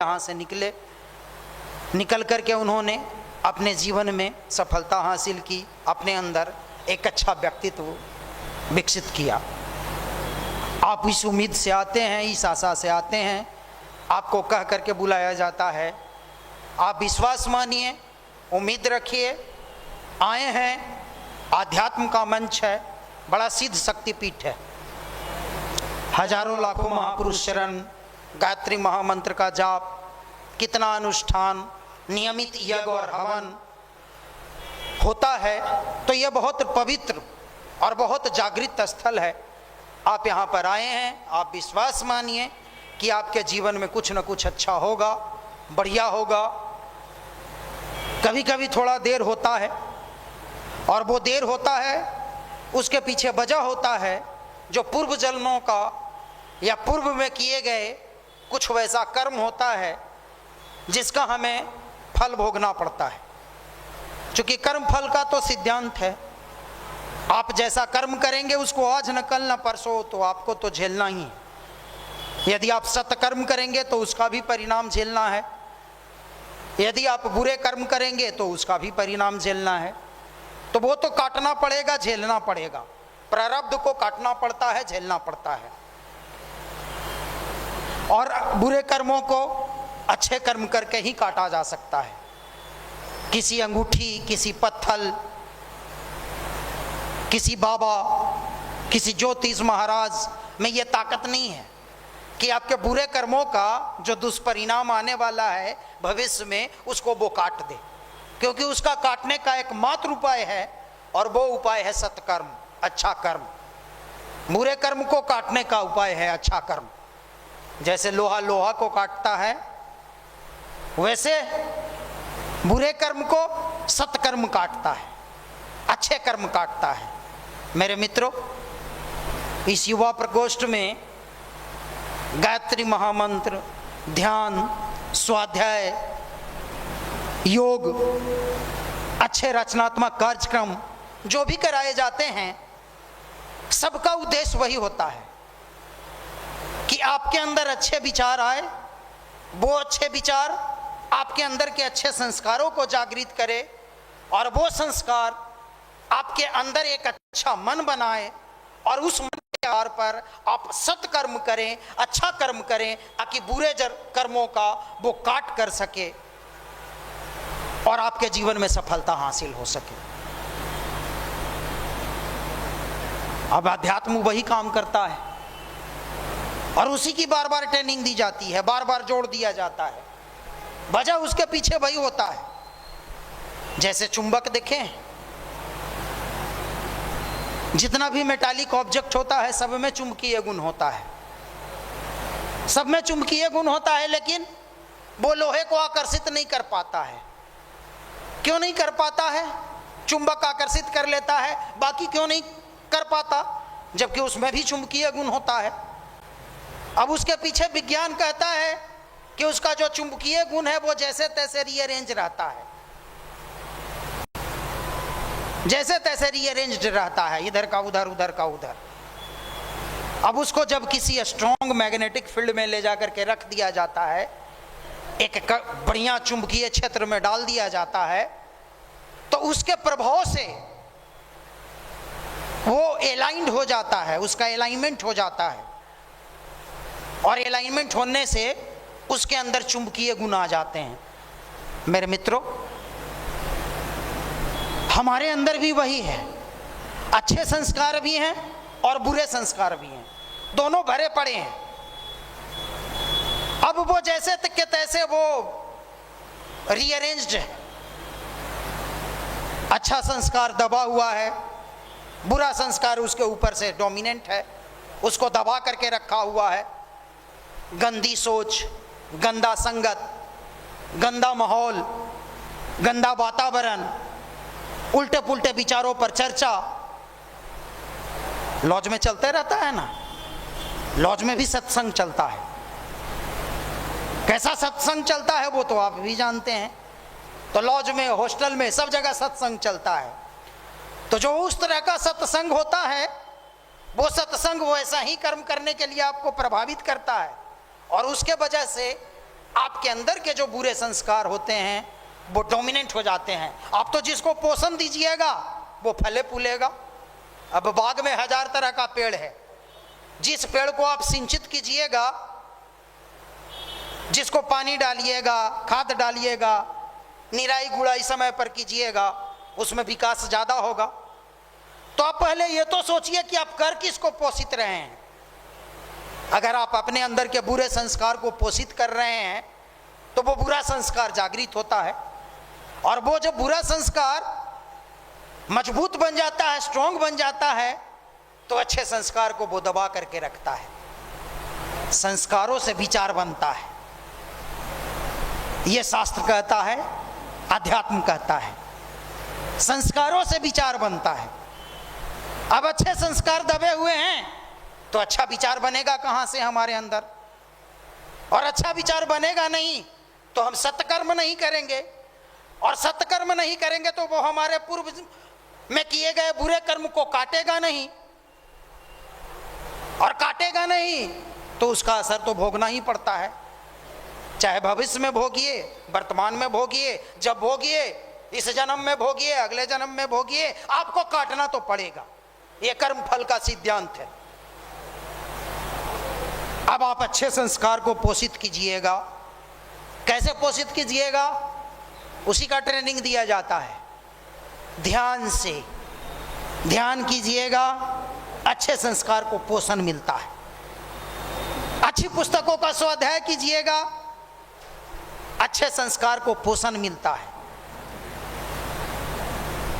यहाँ से निकल करके उन्होंने अपने जीवन में सफलता हासिल की, अपने अंदर एक अच्छा व्यक्तित्व विकसित किया। आप इस उम्मीद से आते हैं, इस आशा से आते हैं, आपको कह करके बुलाया जाता है, आप विश्वास मानिए, उम्मीद रखिए, आए हैं, आध्यात्म का मंच है, बड़ा सिद्ध शक्तिपीठ है, हजारों लाखों महापुरुष शरण, गायत्री महामंत्र का जाप, कितना अनुष्ठान, नियमित यज्ञ और हवन होता है। तो यह बहुत पवित्र और बहुत जागृत स्थल है। आप यहाँ पर आए हैं, आप विश्वास मानिए कि आपके जीवन में कुछ न कुछ अच्छा होगा, बढ़िया होगा। कभी कभी थोड़ा देर होता है, और वो देर होता है उसके पीछे वजह होता है जो पूर्व जन्मों का या पूर्व में किए गए कुछ वैसा कर्म होता है जिसका हमें फल भोगना पड़ता है। क्योंकि कर्म फल का तो सिद्धांत है, आप जैसा कर्म करेंगे उसको आज न कल न परसों तो आपको तो झेलना ही है। यदि आप सत्कर्म करेंगे तो उसका भी परिणाम झेलना है, यदि आप बुरे कर्म करेंगे तो उसका भी परिणाम झेलना है। तो वो तो काटना पड़ेगा, झेलना पड़ेगा, प्रारब्ध को काटना पड़ता है, झेलना पड़ता है। और बुरे कर्मों को अच्छे कर्म करके ही काटा जा सकता है। किसी अंगूठी, किसी पत्थल, किसी बाबा, किसी ज्योतिष महाराज में ये ताकत नहीं है कि आपके बुरे कर्मों का जो दुष्परिणाम आने वाला है भविष्य में उसको वो काट दे, क्योंकि उसका काटने का एक मात्र उपाय है, और वो उपाय है सत्कर्म, अच्छा कर्म। बुरे कर्म को काटने का उपाय है अच्छा कर्म। जैसे लोहा लोहा को काटता है, वैसे बुरे कर्म को सत्कर्म काटता है, अच्छे कर्म काटता है। मेरे मित्रों, इस युवा प्रकोष्ठ में गायत्री महामंत्र, ध्यान, स्वाध्याय, योग, अच्छे रचनात्मक कार्यक्रम जो भी कराए जाते हैं, सबका उद्देश्य वही होता है कि आपके अंदर अच्छे विचार आए, वो अच्छे विचार आपके अंदर के अच्छे संस्कारों को जागृत करे, और वो संस्कार आपके अंदर एक अच्छा मन बनाए, और उस मन के आधार पर आप सत्कर्म करें, अच्छा कर्म करें, ताकि बुरे कर्मों का वो काट कर सके और आपके जीवन में सफलता हासिल हो सके। अब अध्यात्म वही काम करता है, और उसी की बार बार ट्रेनिंग दी जाती है, बार बार जोड़ दिया जाता है। वजह उसके पीछे वही होता है। जैसे चुंबक देखें, जितना भी मेटालिक ऑब्जेक्ट होता है सब में चुंबकीय गुण होता है, सब में चुंबकीय गुण होता है, लेकिन वो लोहे को आकर्षित नहीं कर पाता है। क्यों नहीं कर पाता है? चुंबक आकर्षित कर लेता है, बाकी क्यों नहीं कर पाता, जबकि उसमें भी चुंबकीय गुण होता है। अब उसके पीछे विज्ञान कहता है कि उसका जो चुंबकीय गुण है वो जैसे तैसे रीअरेंज रहता है, जैसे तैसे रीअरेंज्ड रहता है, इधर का उधर, उधर का उधर। अब उसको जब किसी स्ट्रॉन्ग मैग्नेटिक फील्ड में ले जाकर के रख दिया जाता है, एक बढ़िया चुंबकीय क्षेत्र में डाल दिया जाता है, तो उसके प्रभाव से वो एलाइंड हो जाता है, उसका एलाइनमेंट हो जाता है, और एलाइनमेंट होने से उसके अंदर चुंबकीय गुण आ जाते हैं। मेरे मित्रों, हमारे अंदर भी वही है, अच्छे संस्कार भी हैं और बुरे संस्कार भी हैं, दोनों भरे पड़े हैं। अब वो जैसे के तैसे वो रीअरेंज्ड है, अच्छा संस्कार दबा हुआ है, बुरा संस्कार उसके ऊपर से डोमिनेंट है, उसको दबा करके रखा हुआ है। गंदी सोच, गंदा संगत, गंदा माहौल, गंदा वातावरण, उल्टे पुल्टे विचारों पर चर्चा लॉज में चलते रहता है ना। लॉज में भी सत्संग चलता है, कैसा सत्संग चलता है वो तो आप भी जानते हैं। तो लॉज में, हॉस्टल में, सब जगह सत्संग चलता है। तो जो उस तरह का सत्संग होता है, वो सत्संग वैसा ही कर्म करने के लिए आपको प्रभावित करता है, और उसके वजह से आपके अंदर के जो बुरे संस्कार होते हैं वो डोमिनेंट हो जाते हैं। आप तो जिसको पोषण दीजिएगा वो फले फूलेगा। अब बाग में 1000 तरह का पेड़ है, जिस पेड़ को आप सिंचित कीजिएगा, जिसको पानी डालिएगा, खाद डालिएगा, निराई गुड़ाई समय पर कीजिएगा, उसमें विकास ज़्यादा होगा। तो आप पहले ये तो सोचिए कि आप कर किसको पोषित रहे हैं। अगर आप अपने अंदर के बुरे संस्कार को पोषित कर रहे हैं तो वो बुरा संस्कार जागृत होता है, और वो जब बुरा संस्कार मजबूत बन जाता है, स्ट्रांग बन जाता है, तो अच्छे संस्कार को वो दबा करके रखता है। संस्कारों से विचार बनता है, ये शास्त्र कहता है, अध्यात्म कहता है। संस्कारों से विचार बनता है। अब अच्छे संस्कार दबे हुए हैं तो अच्छा विचार बनेगा कहाँ से हमारे अंदर, और अच्छा विचार बनेगा नहीं तो हम सत्कर्म नहीं करेंगे, और सत्कर्म नहीं करेंगे तो वो हमारे पूर्व में किए गए बुरे कर्म को काटेगा नहीं, और काटेगा नहीं तो उसका असर तो भोगना ही पड़ता है। चाहे भविष्य में भोगिए, वर्तमान में भोगिए, जब भोगिए, इस जन्म में भोगिए, अगले जन्म में भोगिए, आपको काटना तो पड़ेगा। यह कर्म फल का सिद्धांत है। अब आप अच्छे संस्कार को पोषित कीजिएगा। कैसे पोषित कीजिएगा? उसी का ट्रेनिंग दिया जाता है। ध्यान से ध्यान कीजिएगा, अच्छे संस्कार को पोषण मिलता है। अच्छी पुस्तकों का स्वाध्याय कीजिएगा, अच्छे संस्कार को पोषण मिलता है।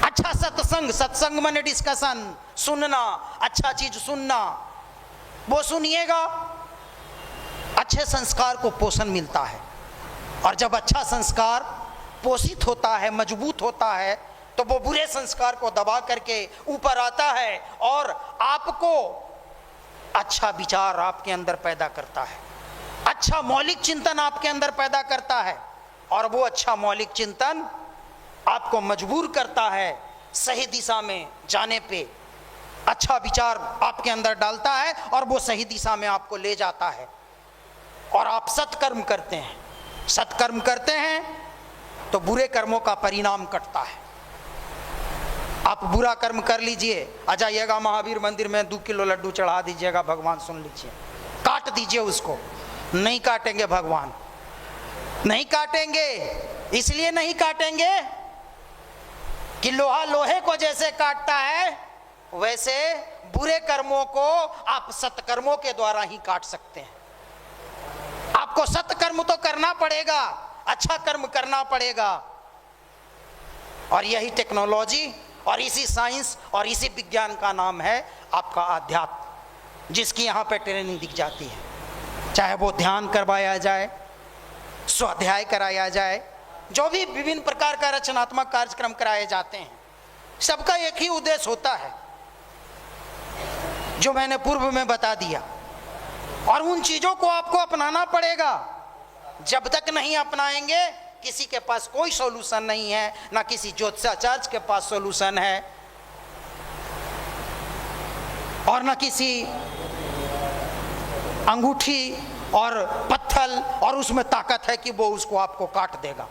अच्छा सत्संग माने डिस्कशन, सुनना, अच्छा चीज सुनना, वो सुनिएगा, अच्छे संस्कार को पोषण मिलता है। और जब अच्छा संस्कार पोषित होता है, मजबूत होता है, तो वो बुरे संस्कार को दबा करके ऊपर आता है और आपको अच्छा विचार आपके अंदर पैदा करता है, अच्छा मौलिक चिंतन आपके अंदर पैदा करता है, और वो अच्छा मौलिक चिंतन आपको मजबूर करता है सही दिशा में जाने पे। अच्छा विचार आपके अंदर डालता है और वो सही दिशा में आपको ले जाता है, और आप सत्कर्म करते हैं। सत्कर्म करते हैं तो बुरे कर्मों का परिणाम कटता है। आप बुरा कर्म कर लीजिए, आ जाइएगा महावीर मंदिर में 2 किलो लड्डू चढ़ा दीजिएगा, भगवान सुन लीजिए, काट दीजिए उसको। नहीं काटेंगे भगवान, नहीं काटेंगे। इसलिए नहीं काटेंगे कि लोहा लोहे को जैसे काटता है, वैसे बुरे कर्मों को आप सत्कर्मों के द्वारा ही काट सकते हैं। आपको सत्कर्म तो करना पड़ेगा, अच्छा कर्म करना पड़ेगा, और यही टेक्नोलॉजी और इसी साइंस और इसी विज्ञान का नाम है आपका आध्यात्म, जिसकी यहाँ पे ट्रेनिंग दी जाती है। चाहे वो ध्यान करवाया जाए, स्वाध्याय कराया जाए, जो भी विभिन्न प्रकार का रचनात्मक कार्यक्रम कराए जाते हैं, सबका एक ही उद्देश्य होता है जो मैंने पूर्व में बता दिया। और उन चीजों को आपको अपनाना पड़ेगा। जब तक नहीं अपनाएंगे, किसी के पास कोई सॉल्यूशन नहीं है, ना किसी ज्योतिषाचार्य के पास सॉल्यूशन है, और ना किसी अंगूठी और पत्थर और उसमें ताकत है कि वो उसको आपको काट देगा।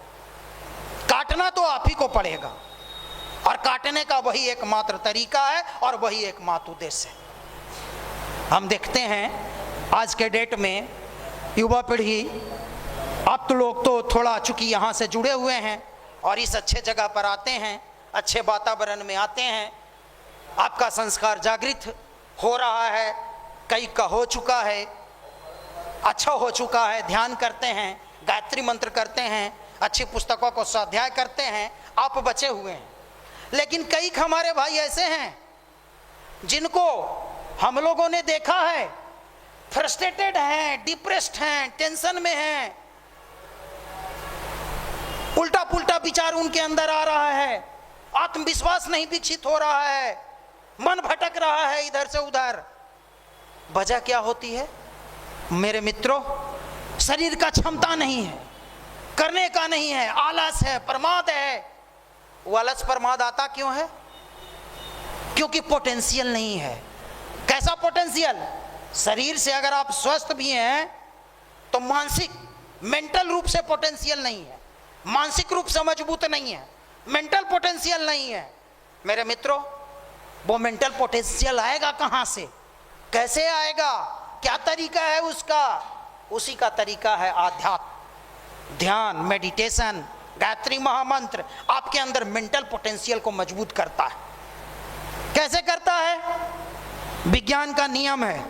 काटना तो आप ही को पड़ेगा, और काटने का वही एकमात्र तरीका है और वही एकमात्र उद्देश्य है। हम देखते हैं आज के डेट में युवा पीढ़ी, आप तो लोग तो थोड़ा चूंकि यहाँ से जुड़े हुए हैं और इस अच्छे जगह पर आते हैं, अच्छे वातावरण में आते हैं, आपका संस्कार जागृत हो रहा है, कई का हो चुका है, अच्छा हो चुका है। ध्यान करते हैं, गायत्री मंत्र करते हैं, अच्छी पुस्तकों को स्वाध्याय करते हैं, आप बचे हुए हैं। लेकिन कई हमारे भाई ऐसे हैं जिनको हम लोगों ने देखा है फ्रस्ट्रेटेड हैं, डिप्रेस्ड हैं, टेंशन में हैं, उल्टा पुल्टा विचार उनके अंदर आ रहा है, आत्मविश्वास नहीं विकसित हो रहा है, मन भटक रहा है इधर से उधर। वजह क्या होती है मेरे मित्रों? शरीर का क्षमता नहीं है, करने का नहीं है, आलस है, प्रमाद है। वो आलस प्रमाद आता क्यों है? क्योंकि पोटेंशियल नहीं है। कैसा पोटेंशियल? शरीर से अगर आप स्वस्थ भी हैं तो मानसिक मेंटल रूप से पोटेंशियल नहीं है, मानसिक रूप से मजबूत नहीं है, मेंटल पोटेंशियल नहीं है, मेरे मित्रों, वो मेंटल पोटेंशियल आएगा कहां से, कैसे आएगा, क्या तरीका है उसका? उसी का तरीका है आध्यात्म, ध्यान, मेडिटेशन। गायत्री महामंत्र आपके अंदर मेंटल पोटेंशियल को मजबूत करता है। कैसे करता है? विज्ञान का नियम है,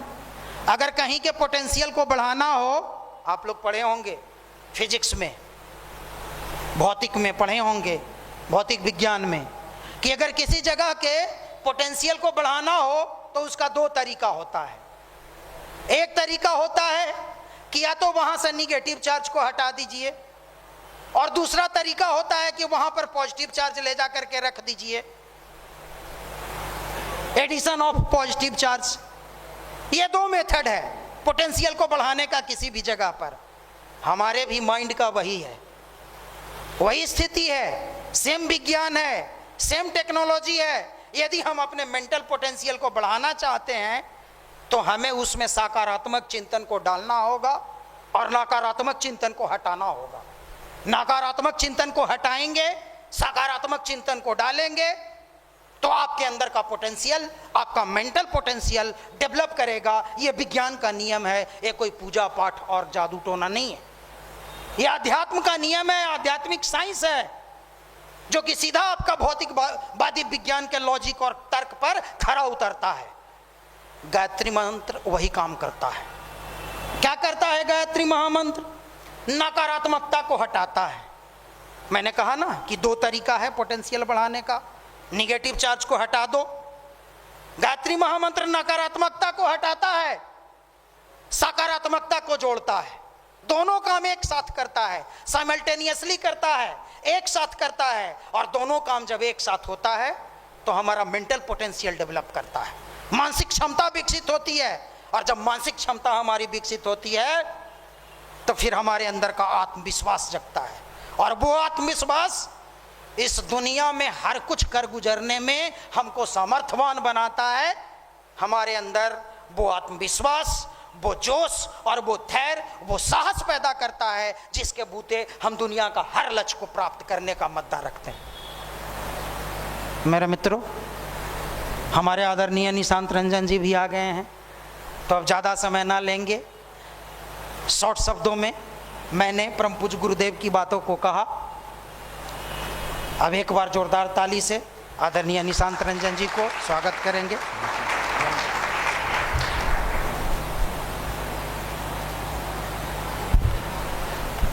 अगर कहीं के पोटेंशियल को बढ़ाना हो, आप लोग पढ़े होंगे फिजिक्स में, भौतिक में पढ़े होंगे, भौतिक विज्ञान में, कि अगर किसी जगह के पोटेंशियल को बढ़ाना हो तो उसका दो तरीका होता है। एक तरीका होता है कि या तो वहां से निगेटिव चार्ज को हटा दीजिए, और दूसरा तरीका होता है कि वहां पर पॉजिटिव चार्ज ले जा करके रख दीजिए, एडिशन ऑफ पॉजिटिव चार्ज। ये दो मेथड है पोटेंशियल को बढ़ाने का किसी भी जगह पर। हमारे भी माइंड का वही है, वही स्थिति है, सेम विज्ञान है, सेम टेक्नोलॉजी है। यदि हम अपने मेंटल पोटेंशियल को बढ़ाना चाहते हैं तो हमें उसमें सकारात्मक चिंतन को डालना होगा और नकारात्मक चिंतन को हटाना होगा। नकारात्मक चिंतन को हटाएंगे, सकारात्मक चिंतन को डालेंगे, तो आपके अंदर का पोटेंशियल, आपका मेंटल पोटेंशियल डेवलप करेगा। ये विज्ञान का नियम है, ये कोई पूजा पाठ और जादू टोना नहीं है, ये अध्यात्म का नियम है, आध्यात्मिक साइंस है, जो कि सीधा आपका भौतिकवादी विज्ञान के लॉजिक और तर्क पर खरा उतरता है। गायत्री मंत्र वही काम करता है। क्या करता है गायत्री महामंत्र? नकारात्मकता को हटाता है। मैंने कहा ना कि दो तरीका है पोटेंशियल बढ़ाने का, निगेटिव चार्ज को हटा दो। गायत्री महामंत्र नकारात्मकता को हटाता है, सकारात्मकता को जोड़ता है, दोनों काम एक साथ करता है, साइमल्टेनियसली करता है, एक साथ करता है। और दोनों काम जब एक साथ होता है तो हमारा मेंटल पोटेंशियल डेवलप करता है, मानसिक क्षमता विकसित होती है। और जब मानसिक क्षमता हमारी विकसित होती है तो फिर हमारे अंदर का आत्मविश्वास जगता है, और वो आत्मविश्वास इस दुनिया में हर कुछ कर गुजरने में हमको सामर्थ्यवान बनाता है। हमारे अंदर वो आत्मविश्वास, वो जोश और वो धैर्य, वो साहस पैदा करता है, जिसके बूते हम दुनिया का हर लक्ष्य को प्राप्त करने का मद्दा रखते हैं। मेरे मित्रों, हमारे आदरणीय निशांत रंजन जी भी आ गए हैं, तो अब ज़्यादा समय ना लेंगे। शॉर्ट शब्दों में मैंने परम पूज्य गुरुदेव की बातों को कहा। अब एक बार जोरदार ताली से आदरणीय निशांत रंजन जी को स्वागत करेंगे।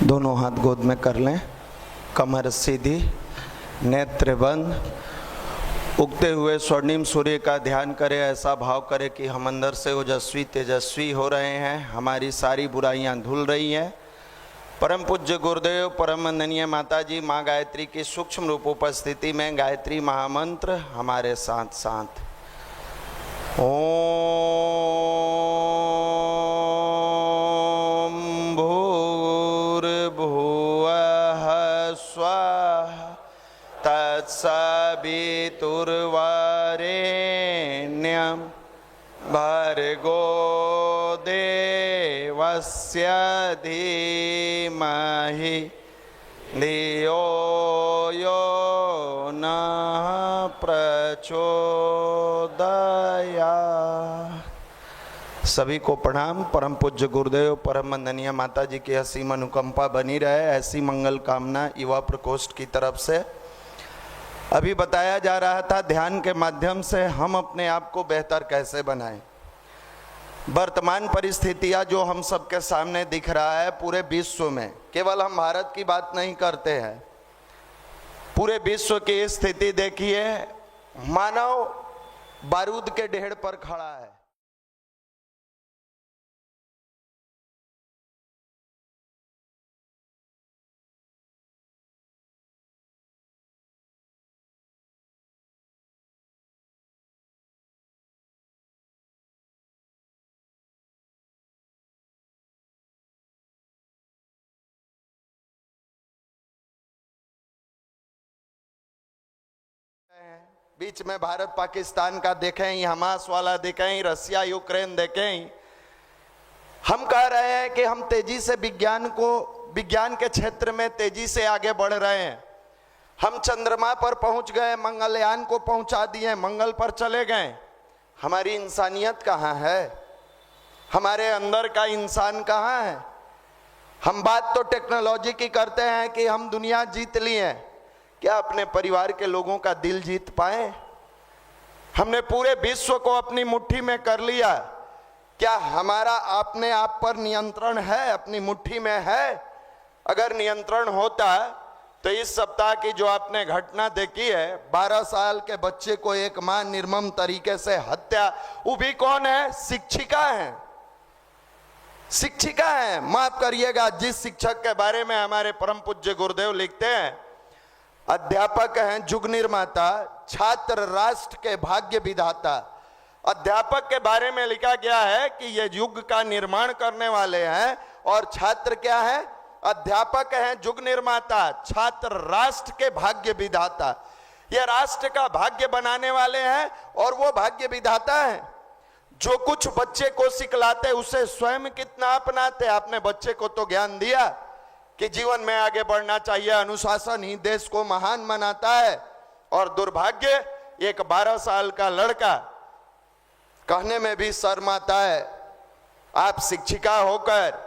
दोनों हाथ गोद में कर लें, कमर सीधी, नेत्र बंद, उगते हुए स्वर्णिम सूर्य का ध्यान करें। ऐसा भाव करें कि हम अंदर से ओजस्वी तेजस्वी हो रहे हैं, हमारी सारी बुराइयां धुल रही हैं। परम पूज्य गुरुदेव, परम वंदनीय माता जी माँ गायत्री की सूक्ष्म रूप उपस्थिति में गायत्री महामंत्र हमारे साथ साथ। ओम भूर्भुवः स्वः तत्सवितुर्वरेण्यं भर्गो देवस्य धीमहि धियो यो नः प्रचोदयात्। सभी को प्रणाम। परम पूज्य गुरुदेव, परम वंदनीय माता जी की असीम अनुकंपा बनी रहे, ऐसी मंगल कामना युवा प्रकोष्ठ की तरफ से। अभी बताया जा रहा था ध्यान के माध्यम से हम अपने आप को बेहतर कैसे बनाएं। वर्तमान परिस्थितियां जो हम सबके सामने दिख रहा है पूरे विश्व में, केवल हम भारत की बात नहीं करते हैं, पूरे विश्व की स्थिति देखिए, मानव बारूद के ढेर पर खड़ा है। बीच में भारत पाकिस्तान का देखें, हमास वाला देखें, रसिया यूक्रेन देखें। हम कह रहे हैं कि हम तेजी से विज्ञान को विज्ञान के क्षेत्र में तेजी से आगे बढ़ रहे हैं। हम चंद्रमा पर पहुंच गए, मंगलयान को पहुंचा दिए, मंगल पर चले गए। हमारी इंसानियत कहाँ है? हमारे अंदर का इंसान कहाँ है? हम बात तो टेक्नोलॉजी की करते हैं कि हम दुनिया जीत लिए, क्या अपने परिवार के लोगों का दिल जीत पाए? हमने पूरे विश्व को अपनी मुट्ठी में कर लिया, क्या हमारा अपने आप पर नियंत्रण है? अपनी मुट्ठी में है? अगर नियंत्रण होता तो इस सप्ताह की जो आपने घटना देखी है, 12 साल के बच्चे को एक मां निर्मम तरीके से हत्या, वो भी कौन है? शिक्षिका है, शिक्षिका है। माफ करिएगा, जिस शिक्षक के बारे में हमारे परम पूज्य गुरुदेव लिखते हैं, अध्यापक हैं युग निर्माता, छात्र राष्ट्र के भाग्य विधाता। अध्यापक के बारे में लिखा गया है कि ये युग का निर्माण करने वाले हैं, और छात्र क्या है? अध्यापक हैं युग निर्माता, छात्र राष्ट्र के भाग्य विधाता। ये राष्ट्र का भाग्य बनाने वाले हैं और वो भाग्य विधाता है। जो कुछ बच्चे को सिखलाते उसे स्वयं कितना अपनाते। आपने बच्चे को तो ज्ञान दिया कि जीवन में आगे बढ़ना चाहिए, अनुशासन ही देश को महान बनाता है, और दुर्भाग्य एक 12 साल का लड़का कहने में भी शर्माता है। आप शिक्षिका होकर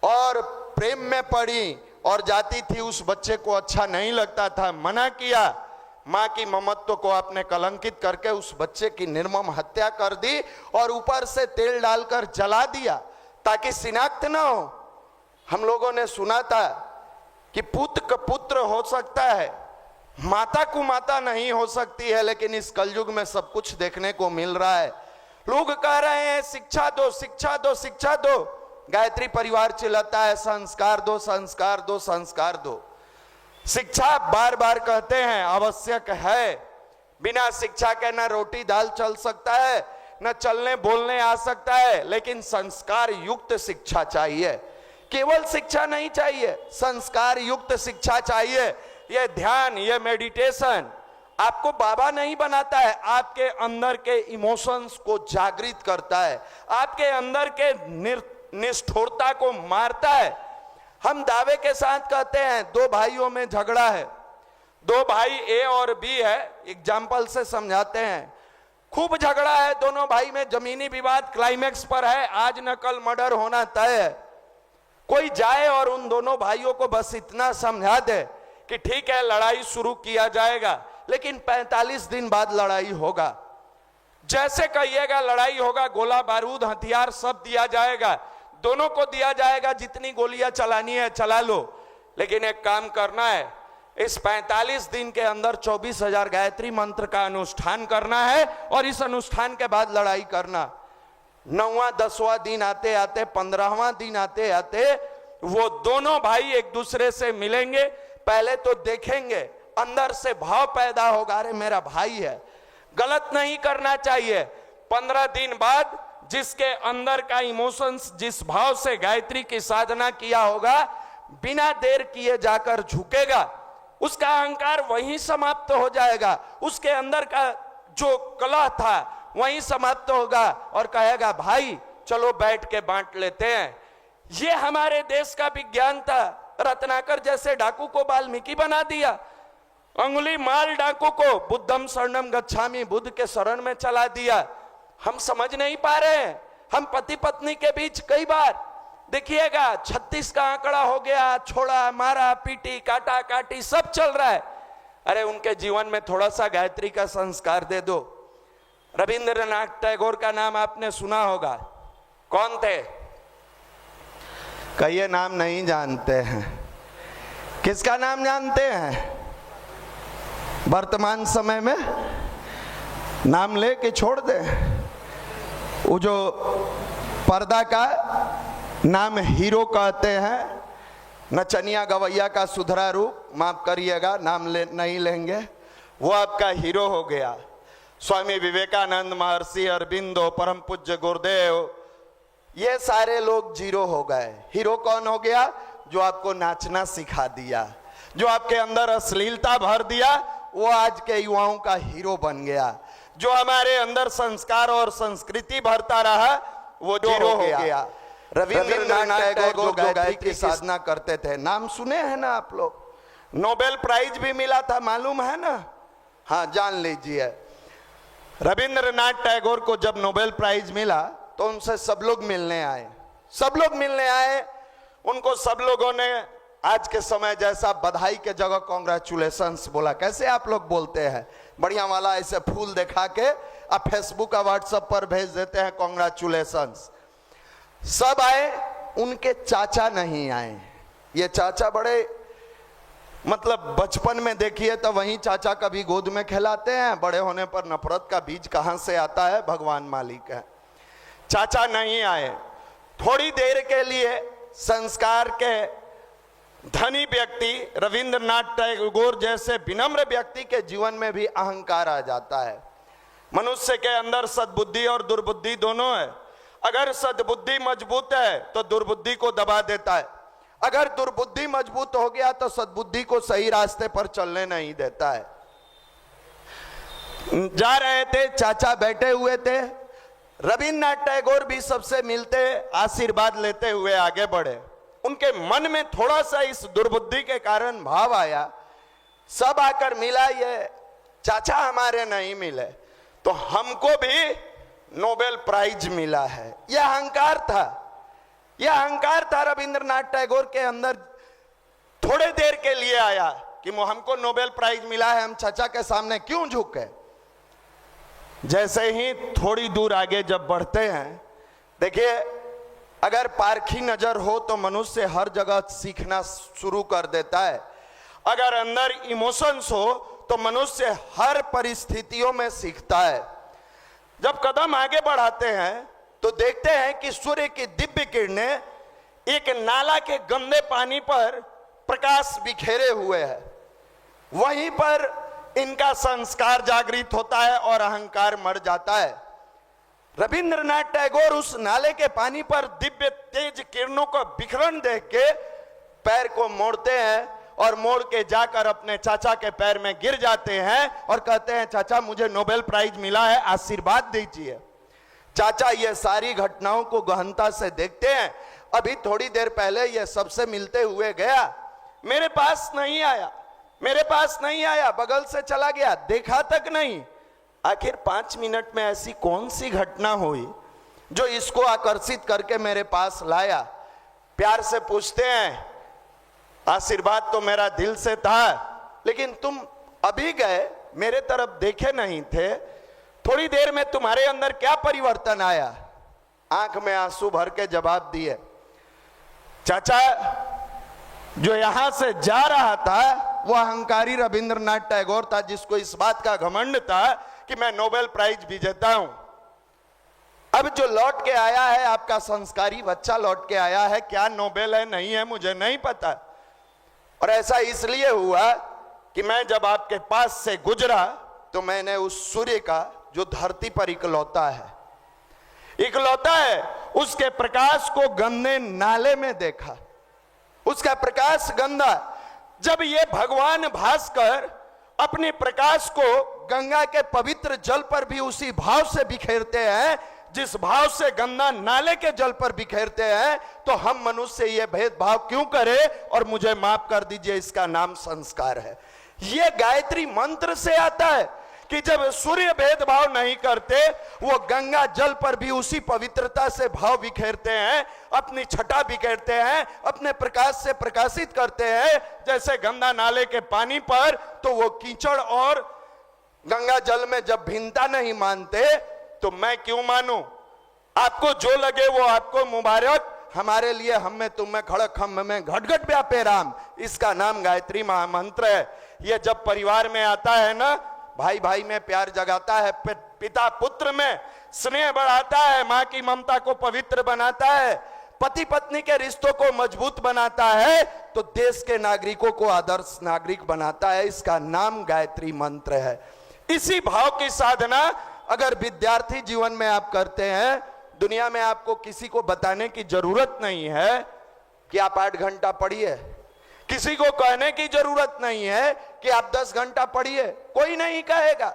और प्रेम में पड़ी और जाती थी, उस बच्चे को अच्छा नहीं लगता था, मना किया, मां की ममत्व को आपने कलंकित करके उस बच्चे की निर्मम हत्या कर दी और ऊपर से तेल डालकर जला दिया ताकि शिनाख्त ना हो। हम लोगों ने सुना था कि पुत्र का पुत्र हो सकता है, माता को माता नहीं हो सकती है, लेकिन इस कलयुग में सब कुछ देखने को मिल रहा है। लोग कह रहे हैं शिक्षा दो, शिक्षा दो, शिक्षा दो। गायत्री परिवार चिल्लाता है संस्कार दो, संस्कार दो, संस्कार दो। शिक्षा बार बार कहते हैं आवश्यक है, बिना शिक्षा के ना रोटी दाल चल सकता है, न चलने बोलने आ सकता है, लेकिन संस्कार युक्त शिक्षा चाहिए। केवल शिक्षा नहीं चाहिए, संस्कार युक्त शिक्षा चाहिए। ये ध्यान, ये मेडिटेशन आपको बाबा नहीं बनाता है, आपके अंदर के इमोशंस को जागृत करता है, आपके अंदर के निष्ठुरता को मारता है। हम दावे के साथ कहते हैं दो भाइयों में झगड़ा है, दो भाई ए और बी है, एग्जाम्पल से समझाते हैं। खूब झगड़ा है, दोनों भाई में जमीनी विवाद क्लाइमेक्स पर है, आज न कल मर्डर होना तय है। कोई जाए और उन दोनों भाइयों को बस इतना समझा दे कि ठीक है लड़ाई शुरू किया जाएगा, लेकिन 45 दिन बाद लड़ाई होगा। जैसे कहिएगा लड़ाई होगा, गोला बारूद हथियार सब दिया जाएगा, दोनों को दिया जाएगा, जितनी गोलियां चलानी है चला लो, लेकिन एक काम करना है, इस 45 दिन के अंदर 24,000 गायत्री मंत्र का अनुष्ठान करना है और इस अनुष्ठान के बाद लड़ाई करना। 9वां 10वां दिन आते आते 15वां दिन आते आते वो दोनों भाई एक दूसरे से मिलेंगे। पहले तो देखेंगे, अंदर से भाव पैदा होगा, अरे मेरा भाई है, गलत नहीं करना चाहिए। 15 दिन बाद जिसके अंदर का इमोशंस, जिस भाव से गायत्री की साधना किया होगा, बिना देर किए जाकर झुकेगा, उसका अहंकार वहीं समाप्त हो जाएगा, उसके अंदर का जो कलह था वहीं समाप्त होगा और कहेगा भाई चलो बैठ के बांट लेते हैं। ये हमारे देश का विज्ञान था। रत्नाकर जैसे डाकू को वाल्मीकि बना दिया, अंगुली माल डाकू को बुद्धम शरणम गच्छामि, बुद्ध के शरण में चला दिया। हम समझ नहीं पा रहे हैं। हम पति पत्नी के बीच कई बार देखिएगा 36 का आंकड़ा हो गया, छोड़ा मारा पीटी काटा काटी सब चल रहा है। अरे उनके जीवन में थोड़ा सा गायत्री का संस्कार दे दो। रविंद्रनाथ टैगोर का नाम आपने सुना होगा, कौन थे? कई नाम नहीं जानते हैं, किसका नाम जानते हैं? वर्तमान समय में नाम ले के छोड़ दे। वो जो पर्दा का नाम हीरो कहते हैं, नचनिया गवैया का सुधरा रूप, माफ करिएगा नाम नहीं लेंगे, वो आपका हीरो हो गया। स्वामी विवेकानंद, महर्षि अरविंदो, परम पूज्य गुरुदेव, ये सारे लोग जीरो हो गए। हीरो कौन हो गया? जो आपको नाचना सिखा दिया, जो आपके अंदर अश्लीलता भर दिया, वो आज के युवाओं का हीरो बन गया। जो हमारे अंदर संस्कार और संस्कृति भरता रहा, वो जीरो हो गया। रविंद्रनाथ टैगोर जो गायत्री की साधना करते थे, नाम सुने हैं ना आप लोग? नोबेल प्राइज भी मिला था, मालूम है ना? हाँ, जान लीजिए। रविंद्रनाथ टैगोर को जब नोबेल प्राइज मिला तो उनसे सब लोग मिलने आए, सब लोग मिलने आए। उनको सब लोगों ने आज के समय जैसा बधाई के जगह कॉन्ग्रेचुलेशंस बोला। कैसे आप लोग बोलते हैं? बढ़िया वाला ऐसे फूल दिखा के आप फेसबुक या व्हाट्सएप पर भेज देते हैं कॉन्ग्रेचुलेशंस। सब आए, उनके चाचा नहीं आए। ये चाचा बड़े, मतलब बचपन में देखिए तो वही चाचा कभी गोद में खिलाते हैं, बड़े होने पर नफरत का बीज कहां से आता है भगवान मालिक है। चाचा नहीं आए। थोड़ी देर के लिए संस्कार के धनी व्यक्ति, रविंद्रनाथ टैगोर जैसे विनम्र व्यक्ति के जीवन में भी अहंकार आ जाता है। मनुष्य के अंदर सद्बुद्धि और दुर्बुद्धि दोनों है। अगर सद्बुद्धि मजबूत है तो दुर्बुद्धि को दबा देता है, अगर दुर्बुद्धि मजबूत हो गया तो सद्बुद्धि को सही रास्ते पर चलने नहीं देता है। जा रहे थे, चाचा बैठे हुए थे, रविंद्रनाथ टैगोर भी सबसे मिलते, आशीर्वाद लेते हुए आगे बढ़े। उनके मन में थोड़ा सा इस दुर्बुद्धि के कारण भाव आया, सब आकर मिला, ये चाचा हमारे नहीं मिले तो हमको भी नोबेल प्राइज मिला है। यह अहंकार था, यह अहंकार था रविंद्रनाथ टैगोर के अंदर। थोड़े देर के लिए आया कि हमको नोबेल प्राइज मिला है, हम चाचा के सामने क्यों झुके। जैसे ही थोड़ी दूर आगे जब बढ़ते हैं, देखिए अगर पारखी नजर हो तो मनुष्य हर जगह सीखना शुरू कर देता है। अगर अंदर इमोशंस हो तो मनुष्य हर परिस्थितियों में सीखता है। जब कदम आगे बढ़ाते हैं तो देखते हैं कि सूर्य की दिव्य किरणें एक नाला के गंदे पानी पर प्रकाश बिखेरे हुए है। वहीं पर इनका संस्कार जागृत होता है और अहंकार मर जाता है। रविंद्रनाथ टैगोर उस नाले के पानी पर दिव्य तेज किरणों का बिखरन देख के पैर को मोड़ते हैं और मोड़ के जाकर अपने चाचा के पैर में गिर जाते हैं और कहते हैं, चाचा मुझे नोबेल प्राइज मिला है, आशीर्वाद दीजिए। चाचा ये सारी घटनाओं को गहनता से देखते हैं। अभी थोड़ी देर पहले ये सबसे मिलते हुए गया, मेरे पास नहीं आया, मेरे पास नहीं आया, बगल से चला गया, देखा तक नहीं। आखिर 5 मिनट में ऐसी कौन सी घटना हुई जो इसको आकर्षित करके मेरे पास लाया? प्यार से पूछते हैं, आशीर्वाद तो मेरा दिल से था, लेकिन तुम अभी गए, मेरे तरफ देखे नहीं थे, थोड़ी देर में तुम्हारे अंदर क्या परिवर्तन आया? आंख में आंसू भर के जवाब दिए, चाचा जो यहां से जा रहा था वो अहंकारी रविंद्रनाथ टैगोर था, जिसको इस बात का घमंड था कि मैं नोबेल प्राइज विजेता हूं। अब जो लौट के आया है, आपका संस्कारी बच्चा लौट के आया है, क्या नोबेल है नहीं है मुझे नहीं पता। और ऐसा इसलिए हुआ कि मैं जब आपके पास से गुजरा तो मैंने उस सूर्य का जो धरती पर इकलौता है उसके प्रकाश को गंदे नाले में देखा। उसका प्रकाश गंदा। जब ये भगवान भास्कर अपने प्रकाश को गंगा के पवित्र जल पर भी उसी भाव से बिखेरते हैं जिस भाव से गंगा नाले के जल पर बिखेरते हैं, तो हम मनुष्य ये भेदभाव क्यों करें? और मुझे माफ कर दीजिए, इसका नाम संस्कार है। ये गायत्री मंत्र से आता है कि जब सूर्य भेदभाव नहीं करते, वो गंगा जल पर भी उसी पवित्रता से भाव बिखेरते हैं, अपनी छटा बिखेरते हैं, अपने प्रकाश से प्रकाशित करते हैं। जैसे गंगा नाले के पानी पर तो वो कीचड़ और गंगा जल में जब भिन्नता नहीं मानते, तो मैं क्यों मानूं? आपको जो लगे वो आपको मुबारक, हमारे लिए हम में तुम में खड़क हम में घट-घट व्यापे राम, इसका नाम गायत्री महामंत्र है। ये जब परिवार में आता है ना, भाई भाई में प्यार जगाता है, पिता पुत्र में स्नेह बढ़ाता है, माँ की ममता को पवित्र बनाता है, पति पत्नी के रिश्तों को मजबूत बनाता है, तो देश के नागरिकों को आदर्श नागरिक बनाता है। इसका नाम गायत्री मंत्र है। इसी भाव की साधना अगर विद्यार्थी जीवन में आप करते हैं, दुनिया में आपको किसी को बताने की जरूरत नहीं है कि आप 8 घंटा पढ़िए, किसी को कहने की जरूरत नहीं है कि आप 10 घंटा पढ़िए, कोई नहीं कहेगा।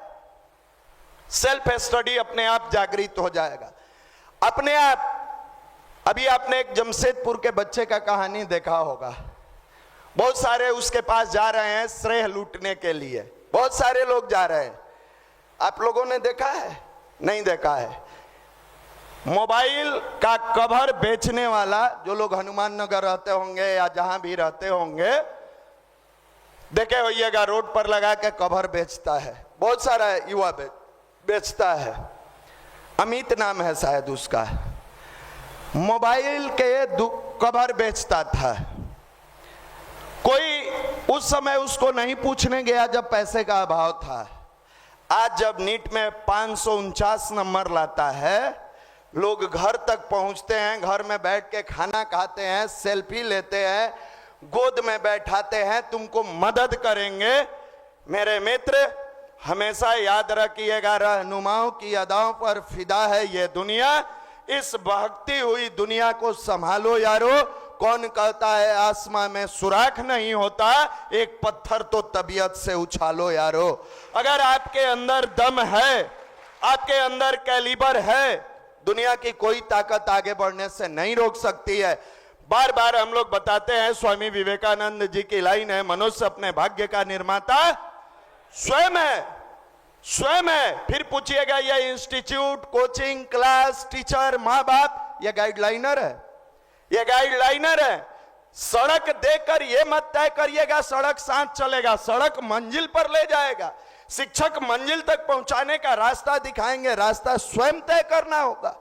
सेल्फ स्टडी अपने आप जागृत हो जाएगा, अपने आप अभी आपने एक जमशेदपुर के बच्चे का कहानी देखा होगा। बहुत सारे उसके पास जा रहे हैं श्रेय लूटने के लिए, बहुत सारे लोग जा रहे हैं। आप लोगों ने देखा है? नहीं देखा है। मोबाइल का कवर बेचने वाला, जो लोग हनुमान नगर रहते होंगे या जहां भी रहते होंगे, देखे होइएगा रोड पर लगा के कवर बेचता है। बहुत सारा युवा बेचता है। अमित नाम है शायद उसका। मोबाइल के कवर बेचता था। कोई उस समय उसको नहीं पूछने गया जब पैसे का अभाव था। आज जब नीट में 549 नंबर लाता है, लोग घर तक पहुंचते हैं, घर में बैठ के खाना खाते हैं, सेल्फी लेते हैं, गोद में बैठाते हैं, तुमको मदद करेंगे। मेरे मित्र, हमेशा याद रखिएगा, रहनुमाओं की अदाओं पर फिदा है ये दुनिया। इस बहकती हुई दुनिया को संभालो यारो। कौन कहता है आसमां में सुराख नहीं होता, एक पत्थर तो तबीयत से उछालो यारो। अगर आपके अंदर दम है, आपके अंदर कैलिबर है, दुनिया की कोई ताकत आगे बढ़ने से नहीं रोक सकती है। बार बार हम लोग बताते हैं, स्वामी विवेकानंद जी की लाइन है, मनुष्य अपने भाग्य का निर्माता स्वयं है, स्वयं है। फिर पूछिएगा, यह इंस्टीट्यूट, कोचिंग क्लास, टीचर, माँ बाप, यह गाइडलाइनर है, यह गाइडलाइनर है। सड़क देकर यह मत तय करिएगा सड़क साथ चलेगा, सड़क मंजिल पर ले जाएगा। शिक्षक मंजिल तक पहुंचाने का रास्ता दिखाएंगे, रास्ता स्वयं तय करना होगा।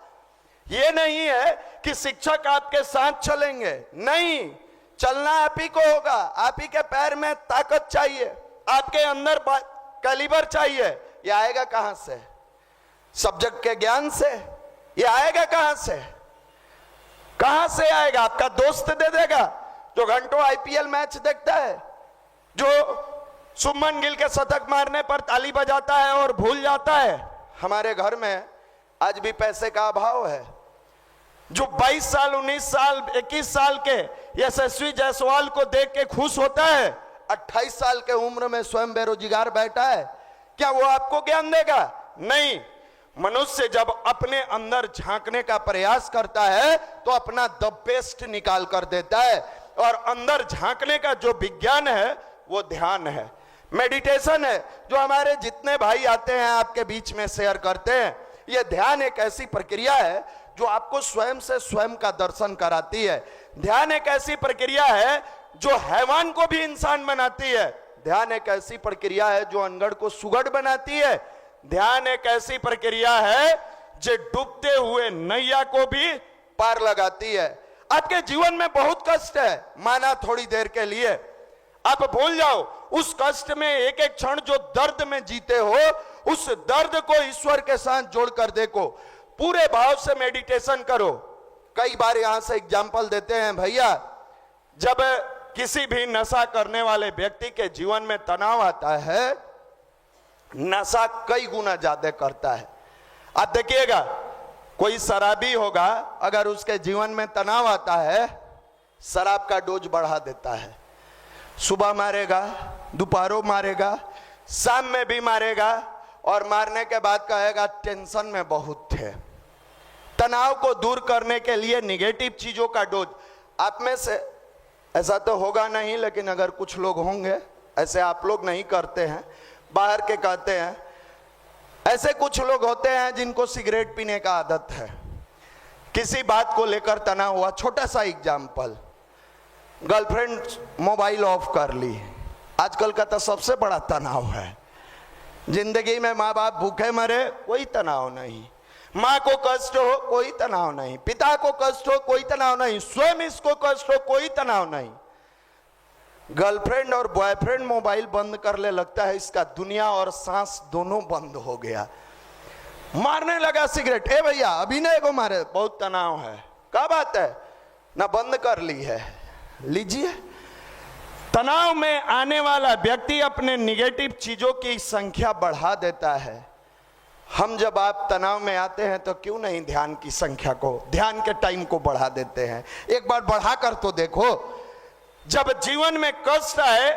यह नहीं है कि शिक्षक आपके साथ चलेंगे, नहीं, चलना आप ही को होगा। आप ही के पैर में ताकत चाहिए, आपके अंदर कैलिबर चाहिए। यह आएगा कहां से? सब्जेक्ट के ज्ञान से? यह आएगा कहां से? कहां से आएगा? आपका दोस्त दे देगा जो घंटों आईपीएल मैच देखता है, जो शुभमन गिल के शतक मारने पर ताली बजाता है और भूल जाता है। हमारे घर में आज भी पैसे का अभाव है। जो 22 साल, 19 साल, 21 साल के यशस्वी जायसवाल को देख के खुश होता है, 28 साल के उम्र में स्वयं बेरोजगार बैठा है, क्या वो आपको ज्ञान देगा? नहीं। मनुष्य जब अपने अंदर झांकने का प्रयास करता है तो अपना द बेस्ट निकाल कर देता है। और अंदर झांकने का जो विज्ञान है वो ध्यान है, मेडिटेशन है, जो हमारे जितने भाई आते हैं आपके बीच में शेयर करते हैं। यह ध्यान एक ऐसी प्रक्रिया है जो आपको स्वयं से स्वयं का दर्शन कराती है। ध्यान एक ऐसी प्रक्रिया है जो हैवान को भी इंसान बनाती है। ध्यान एक ऐसी प्रक्रिया है जो अनगढ़ को सुगढ़ बनाती है। ध्यान एक ऐसी प्रक्रिया है जो डूबते हुए नैया को भी पार लगाती है। आपके जीवन में बहुत कष्ट है, माना थोड़ी देर के लिए, आप भूल जाओ उस कष्ट में। एक एक क्षण जो दर्द में जीते हो, उस दर्द को ईश्वर के साथ जोड़कर देखो, पूरे भाव से मेडिटेशन करो। कई बार यहां से एग्जाम्पल देते हैं भैया, जब किसी भी नशा करने वाले व्यक्ति के जीवन में तनाव आता है, नशा कई गुना ज्यादा करता है। आप देखिएगा, कोई शराबी होगा, अगर उसके जीवन में तनाव आता है, शराब का डोज बढ़ा देता है। सुबह मारेगा, दोपहरों मारेगा, शाम में भी मारेगा, और मारने के बाद कहेगा टेंशन में बहुत थे। तनाव को दूर करने के लिए निगेटिव चीजों का डोज। आप में से ऐसा तो होगा नहीं, लेकिन अगर कुछ लोग होंगे, ऐसे आप लोग नहीं करते हैं, बाहर के कहते हैं, ऐसे कुछ लोग होते हैं जिनको सिगरेट पीने का आदत है। किसी बात को लेकर तनाव हुआ, छोटा सा एग्जाम्पल, गर्लफ्रेंड मोबाइल ऑफ कर ली, आजकल का तो सबसे बड़ा तनाव है। जिंदगी में माँ बाप भूखे मरे, कोई तनाव नहीं, माँ को कष्ट हो, कोई तनाव नहीं, पिता को कष्ट हो, कोई तनाव नहीं, स्वयं इसको कष्ट हो, कोई तनाव नहीं। गर्लफ्रेंड और बॉयफ्रेंड मोबाइल बंद कर ले, लगता है इसका दुनिया और सांस दोनों बंद हो गया। मारने लगा सिगरेट, ए भैया अभी नहीं को मारे, बहुत तनाव है, क्या बात है ना, बंद कर ली है, लीजिए। तनाव में आने वाला व्यक्ति अपने निगेटिव चीजों की संख्या बढ़ा देता है। हम जब आप तनाव में आते हैं तो क्यों नहीं ध्यान की संख्या को, ध्यान के टाइम को बढ़ा देते हैं। एक बार बढ़ा कर तो देखो। जब जीवन में कष्ट आए